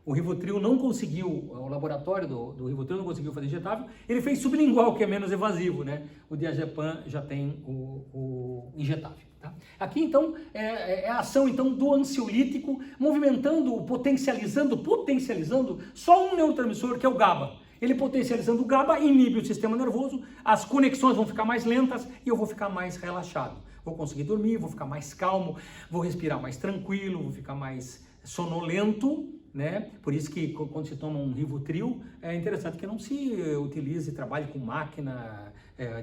O Rivotril não conseguiu, o laboratório do Rivotril não conseguiu fazer injetável, ele fez sublingual, que é menos evasivo, né? O diazepam já tem o injetável, tá? Aqui, então, é a ação então, do ansiolítico, movimentando, potencializando só um neurotransmissor, que é o GABA. Ele potencializando o GABA, inibe o sistema nervoso, as conexões vão ficar mais lentas e eu vou ficar mais relaxado. Vou conseguir dormir, vou ficar mais calmo, vou respirar mais tranquilo, vou ficar mais sonolento, né? Por isso que quando se toma um Rivotril, é interessante que não se utilize, trabalhe com máquina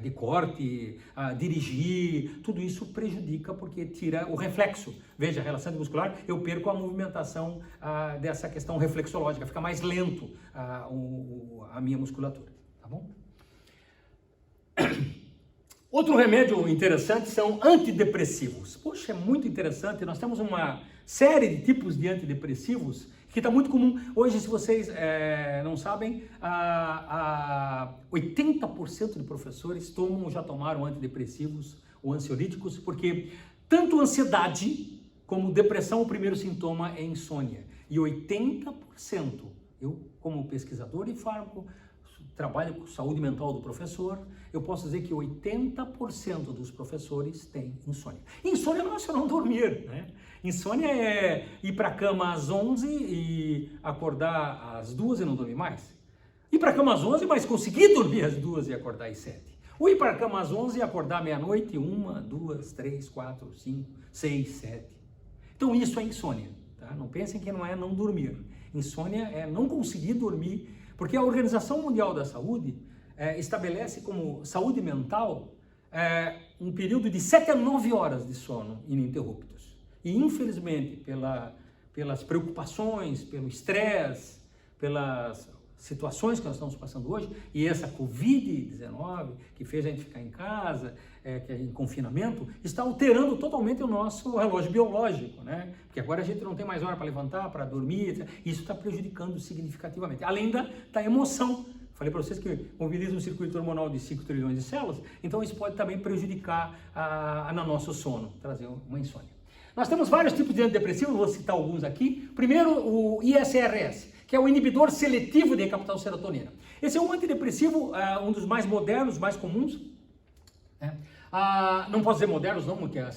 de corte, dirigir, tudo isso prejudica porque tira o reflexo. Veja, a relaxante muscular, eu perco a movimentação dessa questão reflexológica, fica mais lento a minha musculatura, tá bom? Outro remédio interessante são antidepressivos. Poxa, é muito interessante, nós temos uma série de tipos de antidepressivos que está muito comum. Hoje, se vocês não sabem, 80% de professores tomam ou já tomaram antidepressivos ou ansiolíticos, porque tanto ansiedade como depressão, o primeiro sintoma é insônia. E 80%, eu como pesquisador de fármaco, trabalho com saúde mental do professor, eu posso dizer que 80% dos professores têm insônia. Insônia não é só não dormir, né? Insônia é ir para a cama às 11 e acordar às 2 e não dormir mais. Ir para a cama às 11, mas conseguir dormir às 2 e acordar às 7. Ou ir para a cama às 11 e acordar meia-noite, 1, 2, 3, 4, 5, 6, 7. Então isso é insônia, tá? Não pensem que não é não dormir. Insônia é não conseguir dormir, porque a Organização Mundial da Saúde estabelece como saúde mental um período de 7 a 9 horas de sono ininterruptos. E infelizmente, pelas preocupações, pelo estresse, pelas situações que nós estamos passando hoje, e essa Covid-19, que fez a gente ficar em casa, que é em confinamento, está alterando totalmente o nosso relógio biológico, né? Porque agora a gente não tem mais hora para levantar, para dormir, etc. Isso está prejudicando significativamente. Além da emoção. Falei para vocês que mobiliza um circuito hormonal de 5 trilhões de células, então isso pode também prejudicar no nosso sono, trazer uma insônia. Nós temos vários tipos de antidepressivos, vou citar alguns aqui. Primeiro, o ISRS, que é o inibidor seletivo de recaptação de serotonina. Esse é um antidepressivo, um dos mais modernos, mais comuns. Né? Não posso dizer modernos não, porque a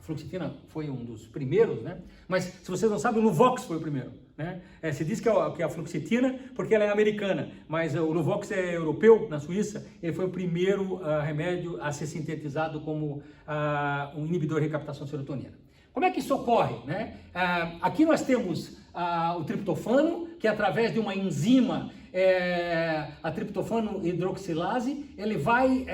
fluoxetina foi um dos primeiros, né? Mas se vocês não sabem, o Luvox foi o primeiro. Né? Se diz que é a fluoxetina porque ela é americana, mas o Luvox é europeu, na Suíça. Ele foi o primeiro remédio a ser sintetizado como um inibidor de recaptação de serotonina. Como é que isso ocorre? Né? Aqui nós temos o triptofano, que através de uma enzima, a triptofano hidroxilase, ele vai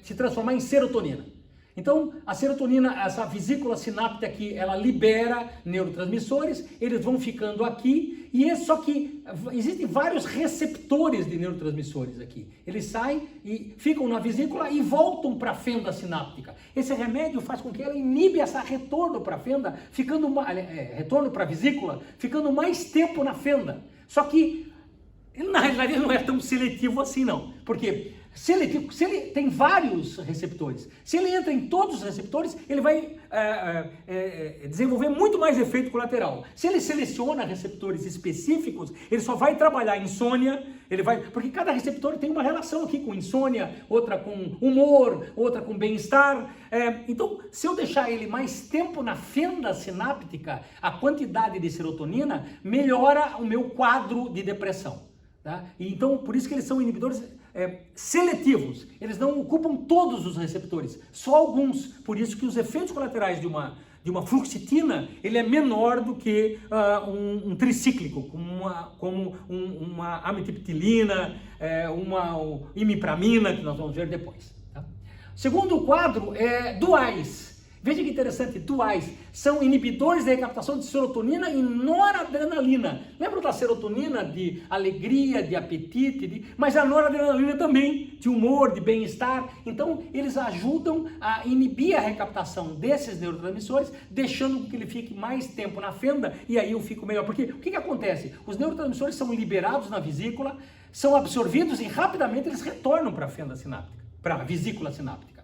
se transformar em serotonina. Então, a serotonina, essa vesícula sináptica aqui, ela libera neurotransmissores, eles vão ficando aqui, só que existem vários receptores de neurotransmissores aqui. Eles saem e ficam na vesícula e voltam para a fenda sináptica. Esse remédio faz com que ela inibe esse retorno para a fenda, retorno para a vesícula, ficando mais tempo na fenda. Só que, na realidade, ele não é tão seletivo assim, não. Porque seletivo. Se ele tem vários receptores, se ele entra em todos os receptores, ele vai desenvolver muito mais efeito colateral. Se ele seleciona receptores específicos, ele só vai trabalhar insônia, porque cada receptor tem uma relação aqui com insônia, outra com humor, outra com bem-estar. Então, se eu deixar ele mais tempo na fenda sináptica, a quantidade de serotonina melhora o meu quadro de depressão. Tá? Então, por isso que eles são inibidores seletivos. Eles não ocupam todos os receptores, só alguns. Por isso que os efeitos colaterais de uma fluoxetina, ele é menor do que um tricíclico, como uma amitriptilina, uma imipramina, que nós vamos ver depois. Tá? Segundo quadro é duais. Veja que interessante, duais são inibidores da recaptação de serotonina e noradrenalina. Lembra da serotonina de alegria, de apetite, mas a noradrenalina também, de humor, de bem-estar. Então, eles ajudam a inibir a recaptação desses neurotransmissores, deixando com que ele fique mais tempo na fenda e aí eu fico melhor. Porque o que acontece? Os neurotransmissores são liberados na vesícula, são absorvidos e rapidamente eles retornam para a fenda sináptica, para a vesícula sináptica.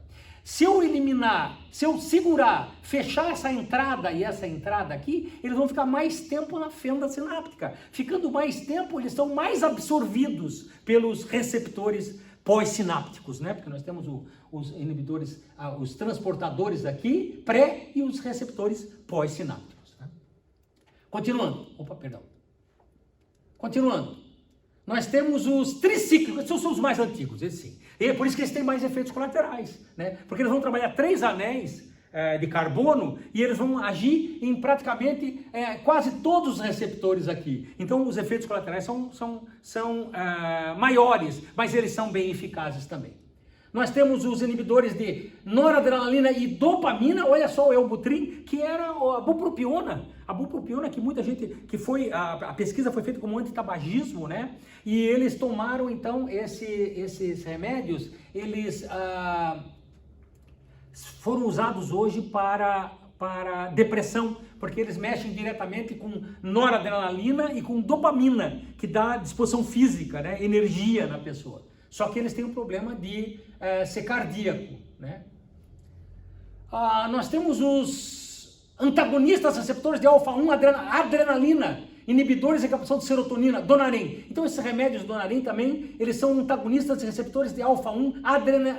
Se eu eliminar, se eu segurar, fechar essa entrada e essa entrada aqui, eles vão ficar mais tempo na fenda sináptica. Ficando mais tempo, eles são mais absorvidos pelos receptores pós-sinápticos, né? Porque nós temos os inibidores, os transportadores aqui, pré, e os receptores pós-sinápticos. Né? Continuando. Continuando. Nós temos os tricíclicos, esses são os mais antigos, esses sim. E é por isso que eles têm mais efeitos colaterais, né? Porque eles vão trabalhar 3 anéis de carbono e eles vão agir em praticamente quase todos os receptores aqui. Então os efeitos colaterais são maiores, mas eles são bem eficazes também. Nós temos os inibidores de noradrenalina e dopamina, olha só o Elbutrin, que era a bupropiona. A bupropiona que muita gente, a pesquisa foi feita como antitabagismo, né? E eles tomaram então esses remédios, eles foram usados hoje para depressão, porque eles mexem diretamente com noradrenalina e com dopamina, que dá disposição física, né? Energia na pessoa. Só que eles têm um problema de ser cardíaco, né? Nós temos os antagonistas receptores de alfa-1 adrenalina, inibidores de recaptação de serotonina, Donarem. Então esses remédios Donarem também, eles são antagonistas de receptores de alfa-1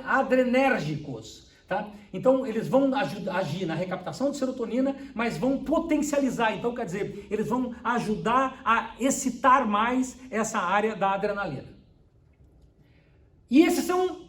adrenérgicos. Tá? Então eles vão agir na recaptação de serotonina, mas vão potencializar, então quer dizer, eles vão ajudar a excitar mais essa área da adrenalina. E esses são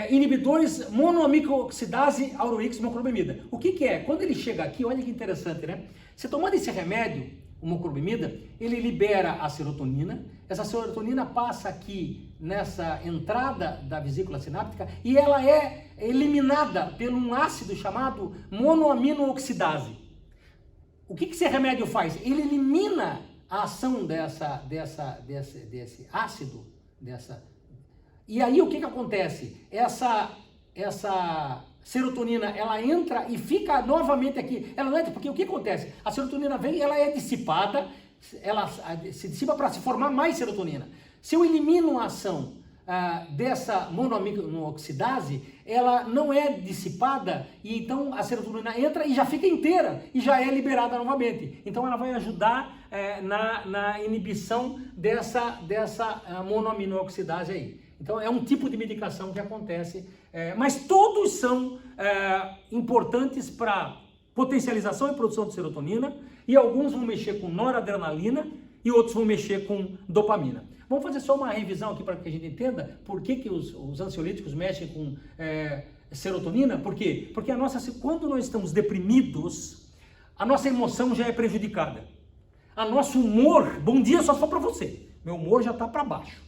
inibidores monoaminoxidase auroix moclobemida. O que é? Quando ele chega aqui, olha que interessante, né? Você tomando esse remédio, o moclobemida, ele libera a serotonina. Essa serotonina passa aqui nessa entrada da vesícula sináptica e ela é eliminada por um ácido chamado monoaminooxidase. O que esse remédio faz? Ele elimina a ação desse ácido, e aí o que acontece? Essa serotonina, ela entra e fica novamente aqui. Ela não entra, porque o que acontece? A serotonina vem, ela é dissipada, ela se dissipa para se formar mais serotonina. Se eu elimino a ação dessa monoaminoxidase, ela não é dissipada e então a serotonina entra e já fica inteira e já é liberada novamente. Então ela vai ajudar na inibição dessa monoaminoxidase aí. Então é um tipo de medicação que acontece, mas todos são importantes para potencialização e produção de serotonina, e alguns vão mexer com noradrenalina e outros vão mexer com dopamina. Vamos fazer só uma revisão aqui para que a gente entenda por que os ansiolíticos mexem com serotonina. Por quê? Porque quando nós estamos deprimidos, a nossa emoção já é prejudicada. A nosso humor, bom dia só para você, meu humor já está para baixo.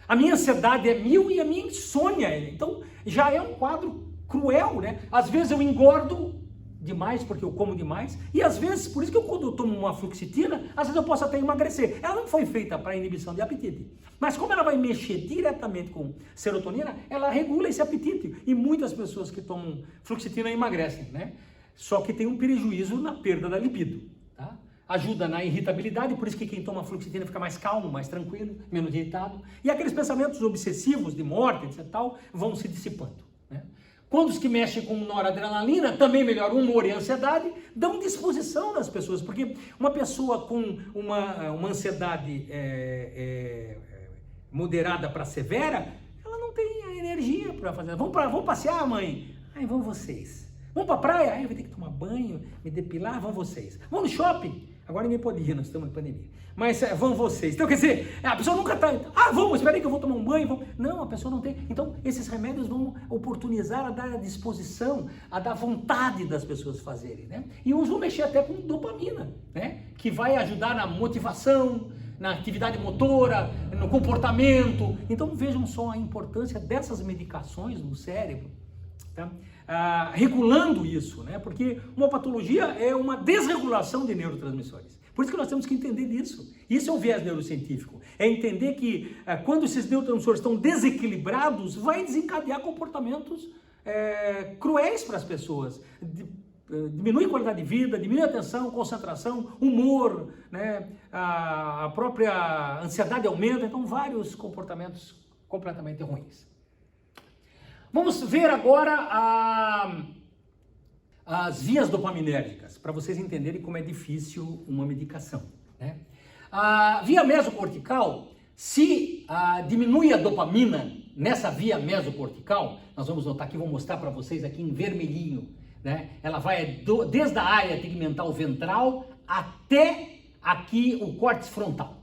A minha ansiedade é 1000 e a minha insônia é. Então já é um quadro cruel, né? Às vezes eu engordo demais porque eu como demais, e às vezes, por isso que quando eu tomo uma fluoxetina, às vezes eu posso até emagrecer. Ela não foi feita para inibição de apetite, mas como ela vai mexer diretamente com serotonina, ela regula esse apetite, e muitas pessoas que tomam fluoxetina emagrecem, né? Só que tem um prejuízo na perda da libido, tá? ajuda na irritabilidade, por isso que quem toma fluoxetina fica mais calmo, mais tranquilo, menos irritado. E aqueles pensamentos obsessivos de morte, etc. tal, vão se dissipando, né? Quando os que mexem com noradrenalina também melhoram o humor e a ansiedade, dão disposição nas pessoas, porque uma pessoa com uma ansiedade moderada para severa, ela não tem a energia para fazer. Vamos passear, mãe? Aí vão vocês. Vamos para a praia? Aí eu vou ter que tomar banho, me depilar, vão vocês. Vamos no shopping? Agora ninguém pode ir, nós estamos em pandemia. Mas vão vocês. Então, quer dizer, a pessoa nunca está... vamos, espera aí que eu vou tomar um banho. Vamos. Não, a pessoa não tem. Então, esses remédios vão oportunizar a dar a disposição, a dar vontade das pessoas fazerem, né? E uns vão mexer até com dopamina, né? Que vai ajudar na motivação, na atividade motora, no comportamento. Então, vejam só a importância dessas medicações no cérebro, tá? Regulando isso, né? Porque uma patologia é uma desregulação de neurotransmissores. Por isso que nós temos que entender disso. Isso é o viés neurocientífico. É entender que quando esses neurotransmissores estão desequilibrados, vai desencadear comportamentos cruéis para as pessoas. Diminui a qualidade de vida, diminui a atenção, concentração, humor, né? A própria ansiedade aumenta, então vários comportamentos completamente ruins. Vamos ver agora as vias dopaminérgicas, para vocês entenderem como é difícil uma medicação, né? A via mesocortical, se diminui a dopamina nessa via mesocortical, nós vamos notar aqui, vou mostrar para vocês aqui em vermelhinho, né? Ela vai desde a área tegmental ventral até aqui o córtex frontal.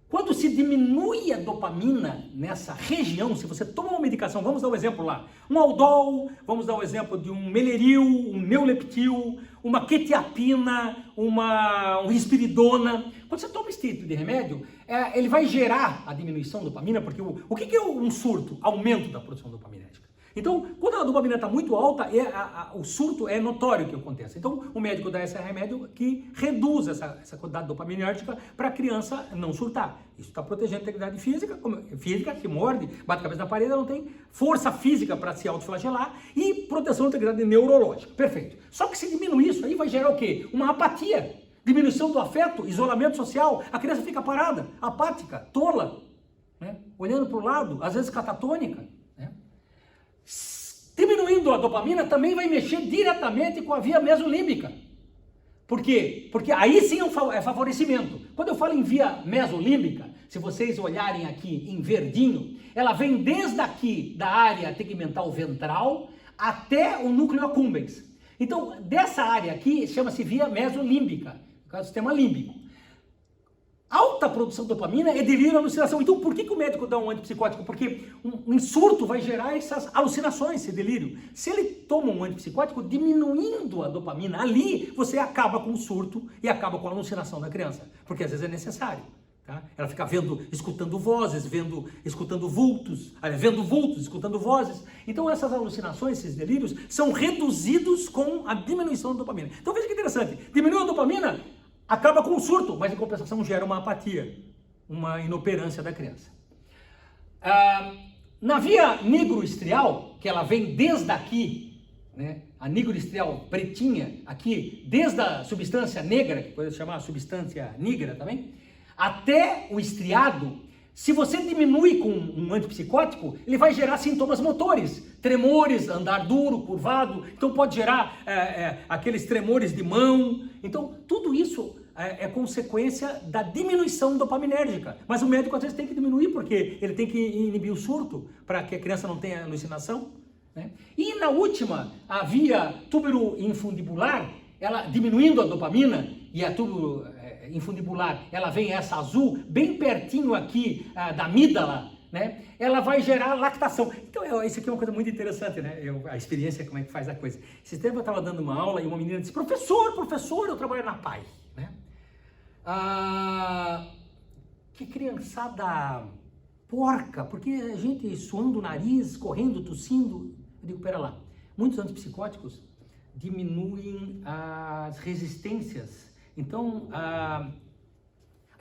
Quando se diminui a dopamina nessa região, se você toma uma medicação, vamos dar um exemplo lá, um Aldol, vamos dar um exemplo de um Meleril, um Neuleptil, uma quetiapina, um risperidona. Quando você toma esse tipo de remédio, ele vai gerar a diminuição da dopamina, porque o que é um surto? Aumento da produção dopaminérgica. Então, quando a dopamina está muito alta, o surto é notório que acontece. Então, o médico dá esse remédio que reduz essa quantidade dopaminérgica para a criança não surtar. Isso está protegendo a integridade física, que morde, bate a cabeça na parede, ela não tem força física para se autoflagelar, e proteção da integridade neurológica. Perfeito. Só que se diminuir isso aí, vai gerar o quê? Uma apatia, diminuição do afeto, isolamento social. A criança fica parada, apática, tola, né? Olhando para o lado, às vezes catatônica. Diminuindo a dopamina também vai mexer diretamente com a via mesolímbica. Por quê? Porque aí sim é favorecimento. Quando eu falo em via mesolímbica, se vocês olharem aqui em verdinho, ela vem desde aqui da área tegmental ventral até o núcleo accumbens. Então, dessa área aqui chama-se via mesolímbica, no caso do sistema límbico. Alta produção de dopamina é delírio e alucinação. Então, por que o médico dá um antipsicótico? Porque um surto vai gerar essas alucinações, esse delírio. Se ele toma um antipsicótico, diminuindo a dopamina, ali você acaba com o surto e acaba com a alucinação da criança. Porque às vezes é necessário. Tá? Ela fica escutando vozes, escutando vultos, vendo vultos, escutando vozes. Então, essas alucinações, esses delírios, são reduzidos com a diminuição da dopamina. Então, veja que interessante. Diminui a dopamina, acaba com o surto, mas em compensação gera uma apatia, uma inoperância da criança. Na via nigroestrial, que ela vem desde aqui, né, a nigroestrial pretinha, aqui, desde a substância negra, que pode chamar substância negra também, até o estriado, se você diminui com um antipsicótico, ele vai gerar sintomas motores, tremores, andar duro, curvado, então pode gerar aqueles tremores de mão. Então, tudo isso é consequência da diminuição dopaminérgica. Mas o médico às vezes tem que diminuir, porque ele tem que inibir o surto, para que a criança não tenha alucinação, né? E na última, a via túbero-infundibular, ela diminuindo a dopamina, e a túbero infundibular, ela vem essa azul, bem pertinho aqui da amígdala, né? Ela vai gerar lactação. Então, isso aqui é uma coisa muito interessante, né? A experiência, como é que faz a coisa. Esse tempo eu estava dando uma aula e uma menina disse, professor, eu trabalho na PAI, né? Que criançada porca, porque a gente suando o nariz, correndo, tossindo. Eu digo, pera lá, muitos antipsicóticos diminuem as resistências. Então, a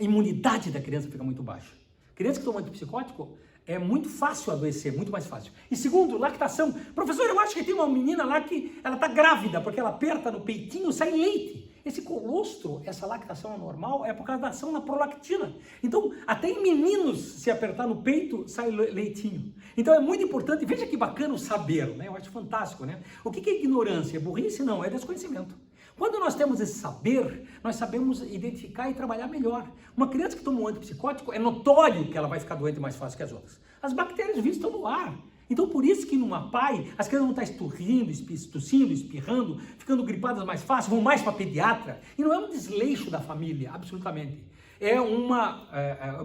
imunidade da criança fica muito baixa. Criança que toma antipsicótico é muito fácil adoecer, muito mais fácil. E segundo, lactação. Professor, eu acho que tem uma menina lá que ela está grávida, porque ela aperta no peitinho e sai leite. Esse colostro, essa lactação anormal, é por causa da ação na prolactina. Então, até em meninos, se apertar no peito, sai leitinho. Então, é muito importante, veja que bacana o saber, né? Eu acho fantástico, né? O que é ignorância? É burrice? Não, é desconhecimento. Quando nós temos esse saber, nós sabemos identificar e trabalhar melhor. Uma criança que toma um antipsicótico, é notório que ela vai ficar doente mais fácil que as outras. As bactérias vivas estão no ar. Então, por isso que numa PAI, as crianças vão estar esturrindo, tossindo, espirrando, ficando gripadas mais fácil, vão mais para pediatra. E não é um desleixo da família, absolutamente. É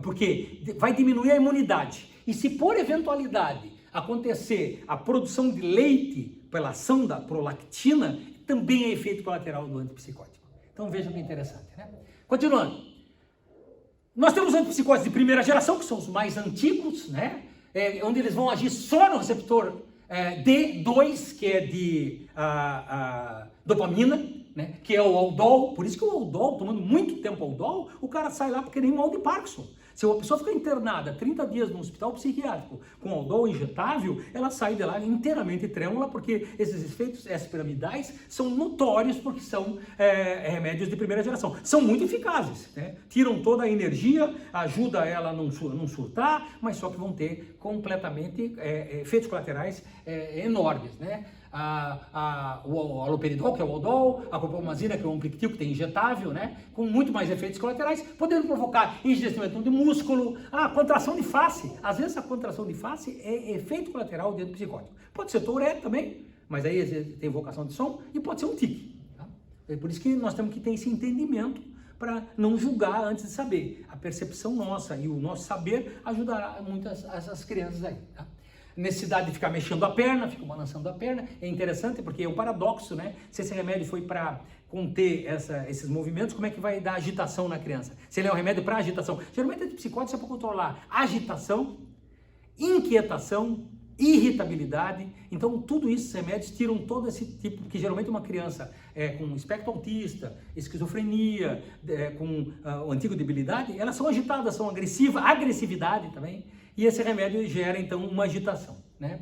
porque vai diminuir a imunidade. E se por eventualidade acontecer a produção de leite pela ação da prolactina, também é efeito colateral do antipsicótico. Então, vejam que interessante, né? Continuando. Nós temos antipsicóticos de primeira geração, que são os mais antigos, né? Onde eles vão agir só no receptor D2, que é de dopamina, né, que é o Aldol. Por isso que o Aldol, tomando muito tempo Aldol, o cara sai lá porque nem mal de Parkinson. Se uma pessoa ficar internada 30 dias no hospital psiquiátrico com Aldol injetável, ela sai de lá inteiramente trêmula, porque esses efeitos S-piramidais são notórios, porque são remédios de primeira geração. São muito eficazes, né? Tiram toda a energia, ajuda ela a não surtar, mas só que vão ter completamente efeitos colaterais enormes, né? O haloperidol, que é o Aldol, a copomazina, que é o Amplictil, que tem injetável, né? Com muito mais efeitos colaterais, podendo provocar enrijecimento de músculo, contração de face. Às vezes a contração de face é efeito colateral dentro do psicótico. Pode ser Tourette também, mas aí tem invocação de som, e pode ser um tique. Tá? É por isso que nós temos que ter esse entendimento para não julgar antes de saber. A percepção nossa e o nosso saber ajudará muito as crianças aí, tá? Necessidade de ficar mexendo a perna, fica balançando a perna, é interessante porque é um paradoxo, né? Se esse remédio foi para conter esses movimentos, como é que vai dar agitação na criança? Se ele é um remédio para agitação, geralmente antipsicótico é para controlar agitação, inquietação, irritabilidade. Então, tudo isso, esses remédios tiram todo esse tipo, que geralmente uma criança com espectro autista, esquizofrenia, com o antigo debilidade, elas são agitadas, são agressivas, agressividade também. E esse remédio gera, então, uma agitação, né?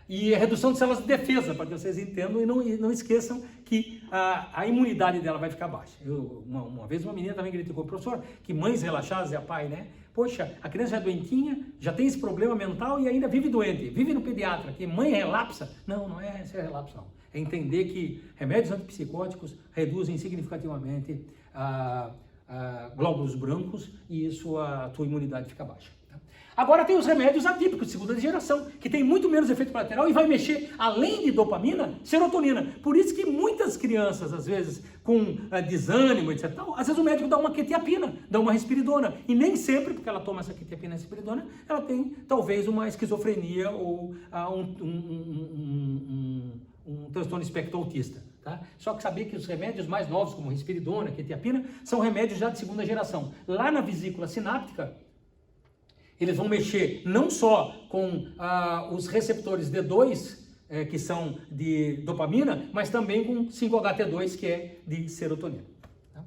E a redução de células de defesa, para que vocês entendam e não esqueçam que a imunidade dela vai ficar baixa. Uma vez uma menina também criticou o professor, que mães relaxadas é a pai, né? Poxa, a criança já é doentinha, já tem esse problema mental e ainda vive doente, vive no pediatra, que mãe relapsa. Não é esse relapso, não. É entender que remédios antipsicóticos reduzem significativamente glóbulos brancos e isso a tua imunidade fica baixa. Agora tem os remédios atípicos de segunda geração, que tem muito menos efeito colateral e vai mexer, além de dopamina, serotonina. Por isso que muitas crianças, às vezes, com desânimo, etc., às vezes o médico dá uma quetiapina, dá uma risperidona. E nem sempre, porque ela toma essa quetiapina e risperidona, ela tem, talvez, uma esquizofrenia ou um transtorno espectro autista. Tá? Só que saber que os remédios mais novos, como risperidona, quetiapina, são remédios já de segunda geração. Lá na vesícula sináptica, eles vão mexer não só com os receptores D2, que são de dopamina, mas também com 5-HT2, que é de serotonina. Tá?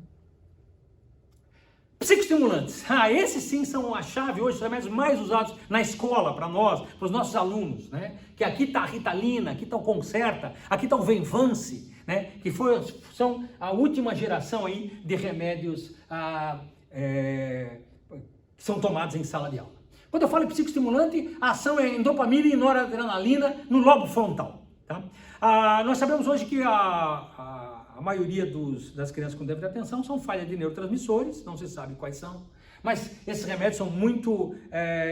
Psicoestimulantes. Esses sim são a chave hoje, os remédios mais usados na escola, para nós, para os nossos alunos, né? Que aqui está a Ritalina, aqui está o Concerta, aqui está o Venvance, né? Que são a última geração aí de remédios que são tomados em sala de aula. Quando eu falo em psicoestimulante, a ação é em dopamina e noradrenalina no lobo frontal. Tá? Nós sabemos hoje que a maioria das crianças com déficit de atenção são falhas de neurotransmissores, não se sabe quais são, mas esses remédios são muito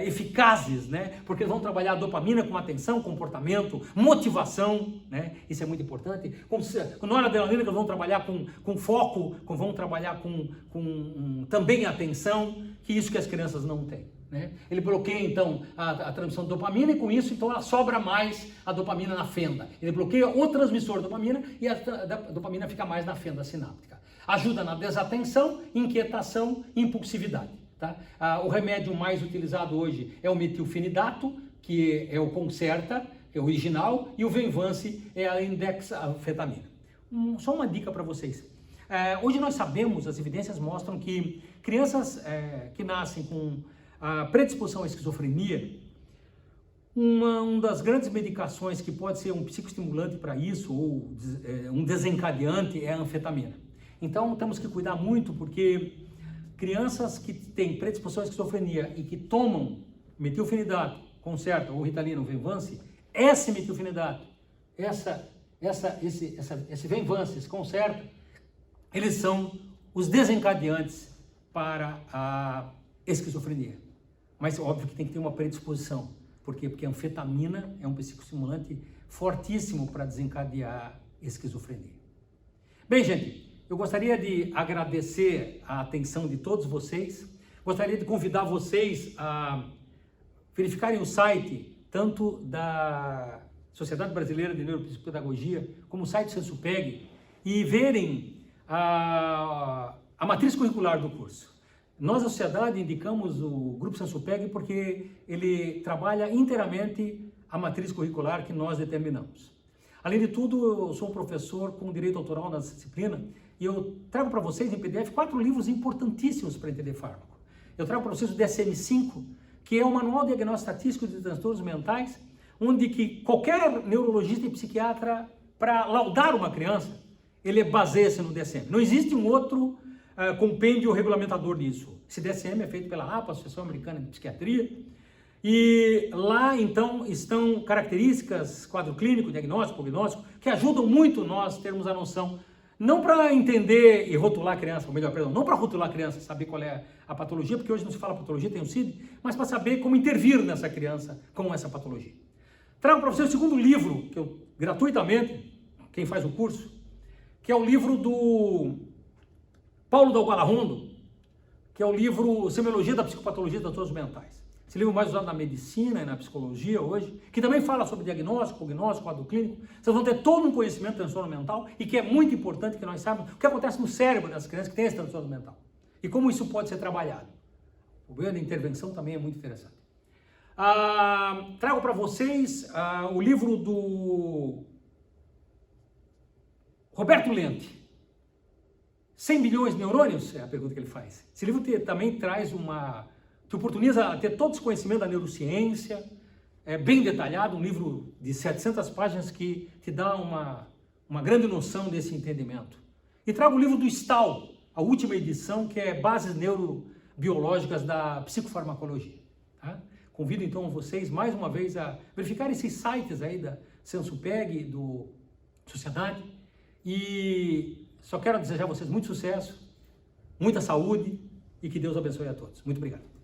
eficazes, né? Porque eles vão trabalhar a dopamina com atenção, comportamento, motivação, né? Isso é muito importante. Com noradrenalina, que eles vão trabalhar com foco, vão trabalhar com também atenção, que isso que as crianças não têm. Né? Ele bloqueia então a transmissão de dopamina e com isso então ela sobra mais a dopamina na fenda. Ele bloqueia o transmissor de dopamina e a dopamina fica mais na fenda sináptica. Ajuda na desatenção, inquietação e impulsividade. Tá? O remédio mais utilizado hoje é o metilfenidato, que é o Concerta, que é o original, e o Venvance é a indexanfetamina. Só uma dica para vocês. Hoje nós sabemos, as evidências mostram que crianças que nascem com a predisposição à esquizofrenia, uma das grandes medicações que pode ser um psicoestimulante para isso, ou um desencadeante, é a anfetamina. Então temos que cuidar muito, porque crianças que têm predisposição à esquizofrenia e que tomam metilfenidato, Concerta, ou Ritalina, ou Venvance, esse metilfenidato, esse Venvance, esse Concerta, eles são os desencadeantes para a esquizofrenia. Mas óbvio que tem que ter uma predisposição. Por quê? Porque a anfetamina é um psicostimulante fortíssimo para desencadear esquizofrenia. Bem, gente, eu gostaria de agradecer a atenção de todos vocês. Gostaria de convidar vocês a verificarem o site, tanto da Sociedade Brasileira de Neuropsicopedagogia, como o site Sensupeg, e verem a matriz curricular do curso. Nós, a sociedade, indicamos o Grupo Sensupeg porque ele trabalha inteiramente a matriz curricular que nós determinamos. Além de tudo, eu sou um professor com direito autoral nessa disciplina e eu trago para vocês em PDF 4 livros importantíssimos para entender fármaco. Eu trago para vocês o DSM-5, que é o Manual Diagnóstico Estatístico de Transtornos Mentais, onde que qualquer neurologista e psiquiatra, para laudar uma criança, ele baseia-se no DSM. Não existe um outro compêndio regulamentador disso. Esse DSM é feito pela APA, Associação Americana de Psiquiatria, e lá então estão características, quadro clínico, diagnóstico, prognóstico, que ajudam muito nós termos a noção, não para entender e rotular a criança, ou melhor, perdão, não para rotular a criança, saber qual é a patologia, porque hoje não se fala patologia, tem o CID, mas para saber como intervir nessa criança com essa patologia. Trago para você o segundo livro, que eu gratuitamente, quem faz o curso, que é o livro do Paulo Dalgalarrondo, que é o livro Semiologia da Psicopatologia dos Transtornos Mentais. Esse livro mais usado na medicina e na psicologia hoje, que também fala sobre diagnóstico, prognóstico, quadro clínico. Vocês vão ter todo um conhecimento de transtorno mental e que é muito importante que nós saibamos o que acontece no cérebro das crianças que têm esse transtorno mental e como isso pode ser trabalhado. O problema da intervenção também é muito interessante. Trago para vocês o livro do Roberto Lente, 100 bilhões de neurônios? É a pergunta que ele faz. Esse livro também traz te oportuniza a ter todo esse conhecimento da neurociência, é bem detalhado, um livro de 700 páginas que te dá uma grande noção desse entendimento. E trago o livro do Stahl, a última edição, que é Bases Neurobiológicas da Psicofarmacologia. Tá? Convido então vocês, mais uma vez, a verificar esses sites aí da Sensupeg, do Sociedade, e só quero desejar a vocês muito sucesso, muita saúde e que Deus abençoe a todos. Muito obrigado.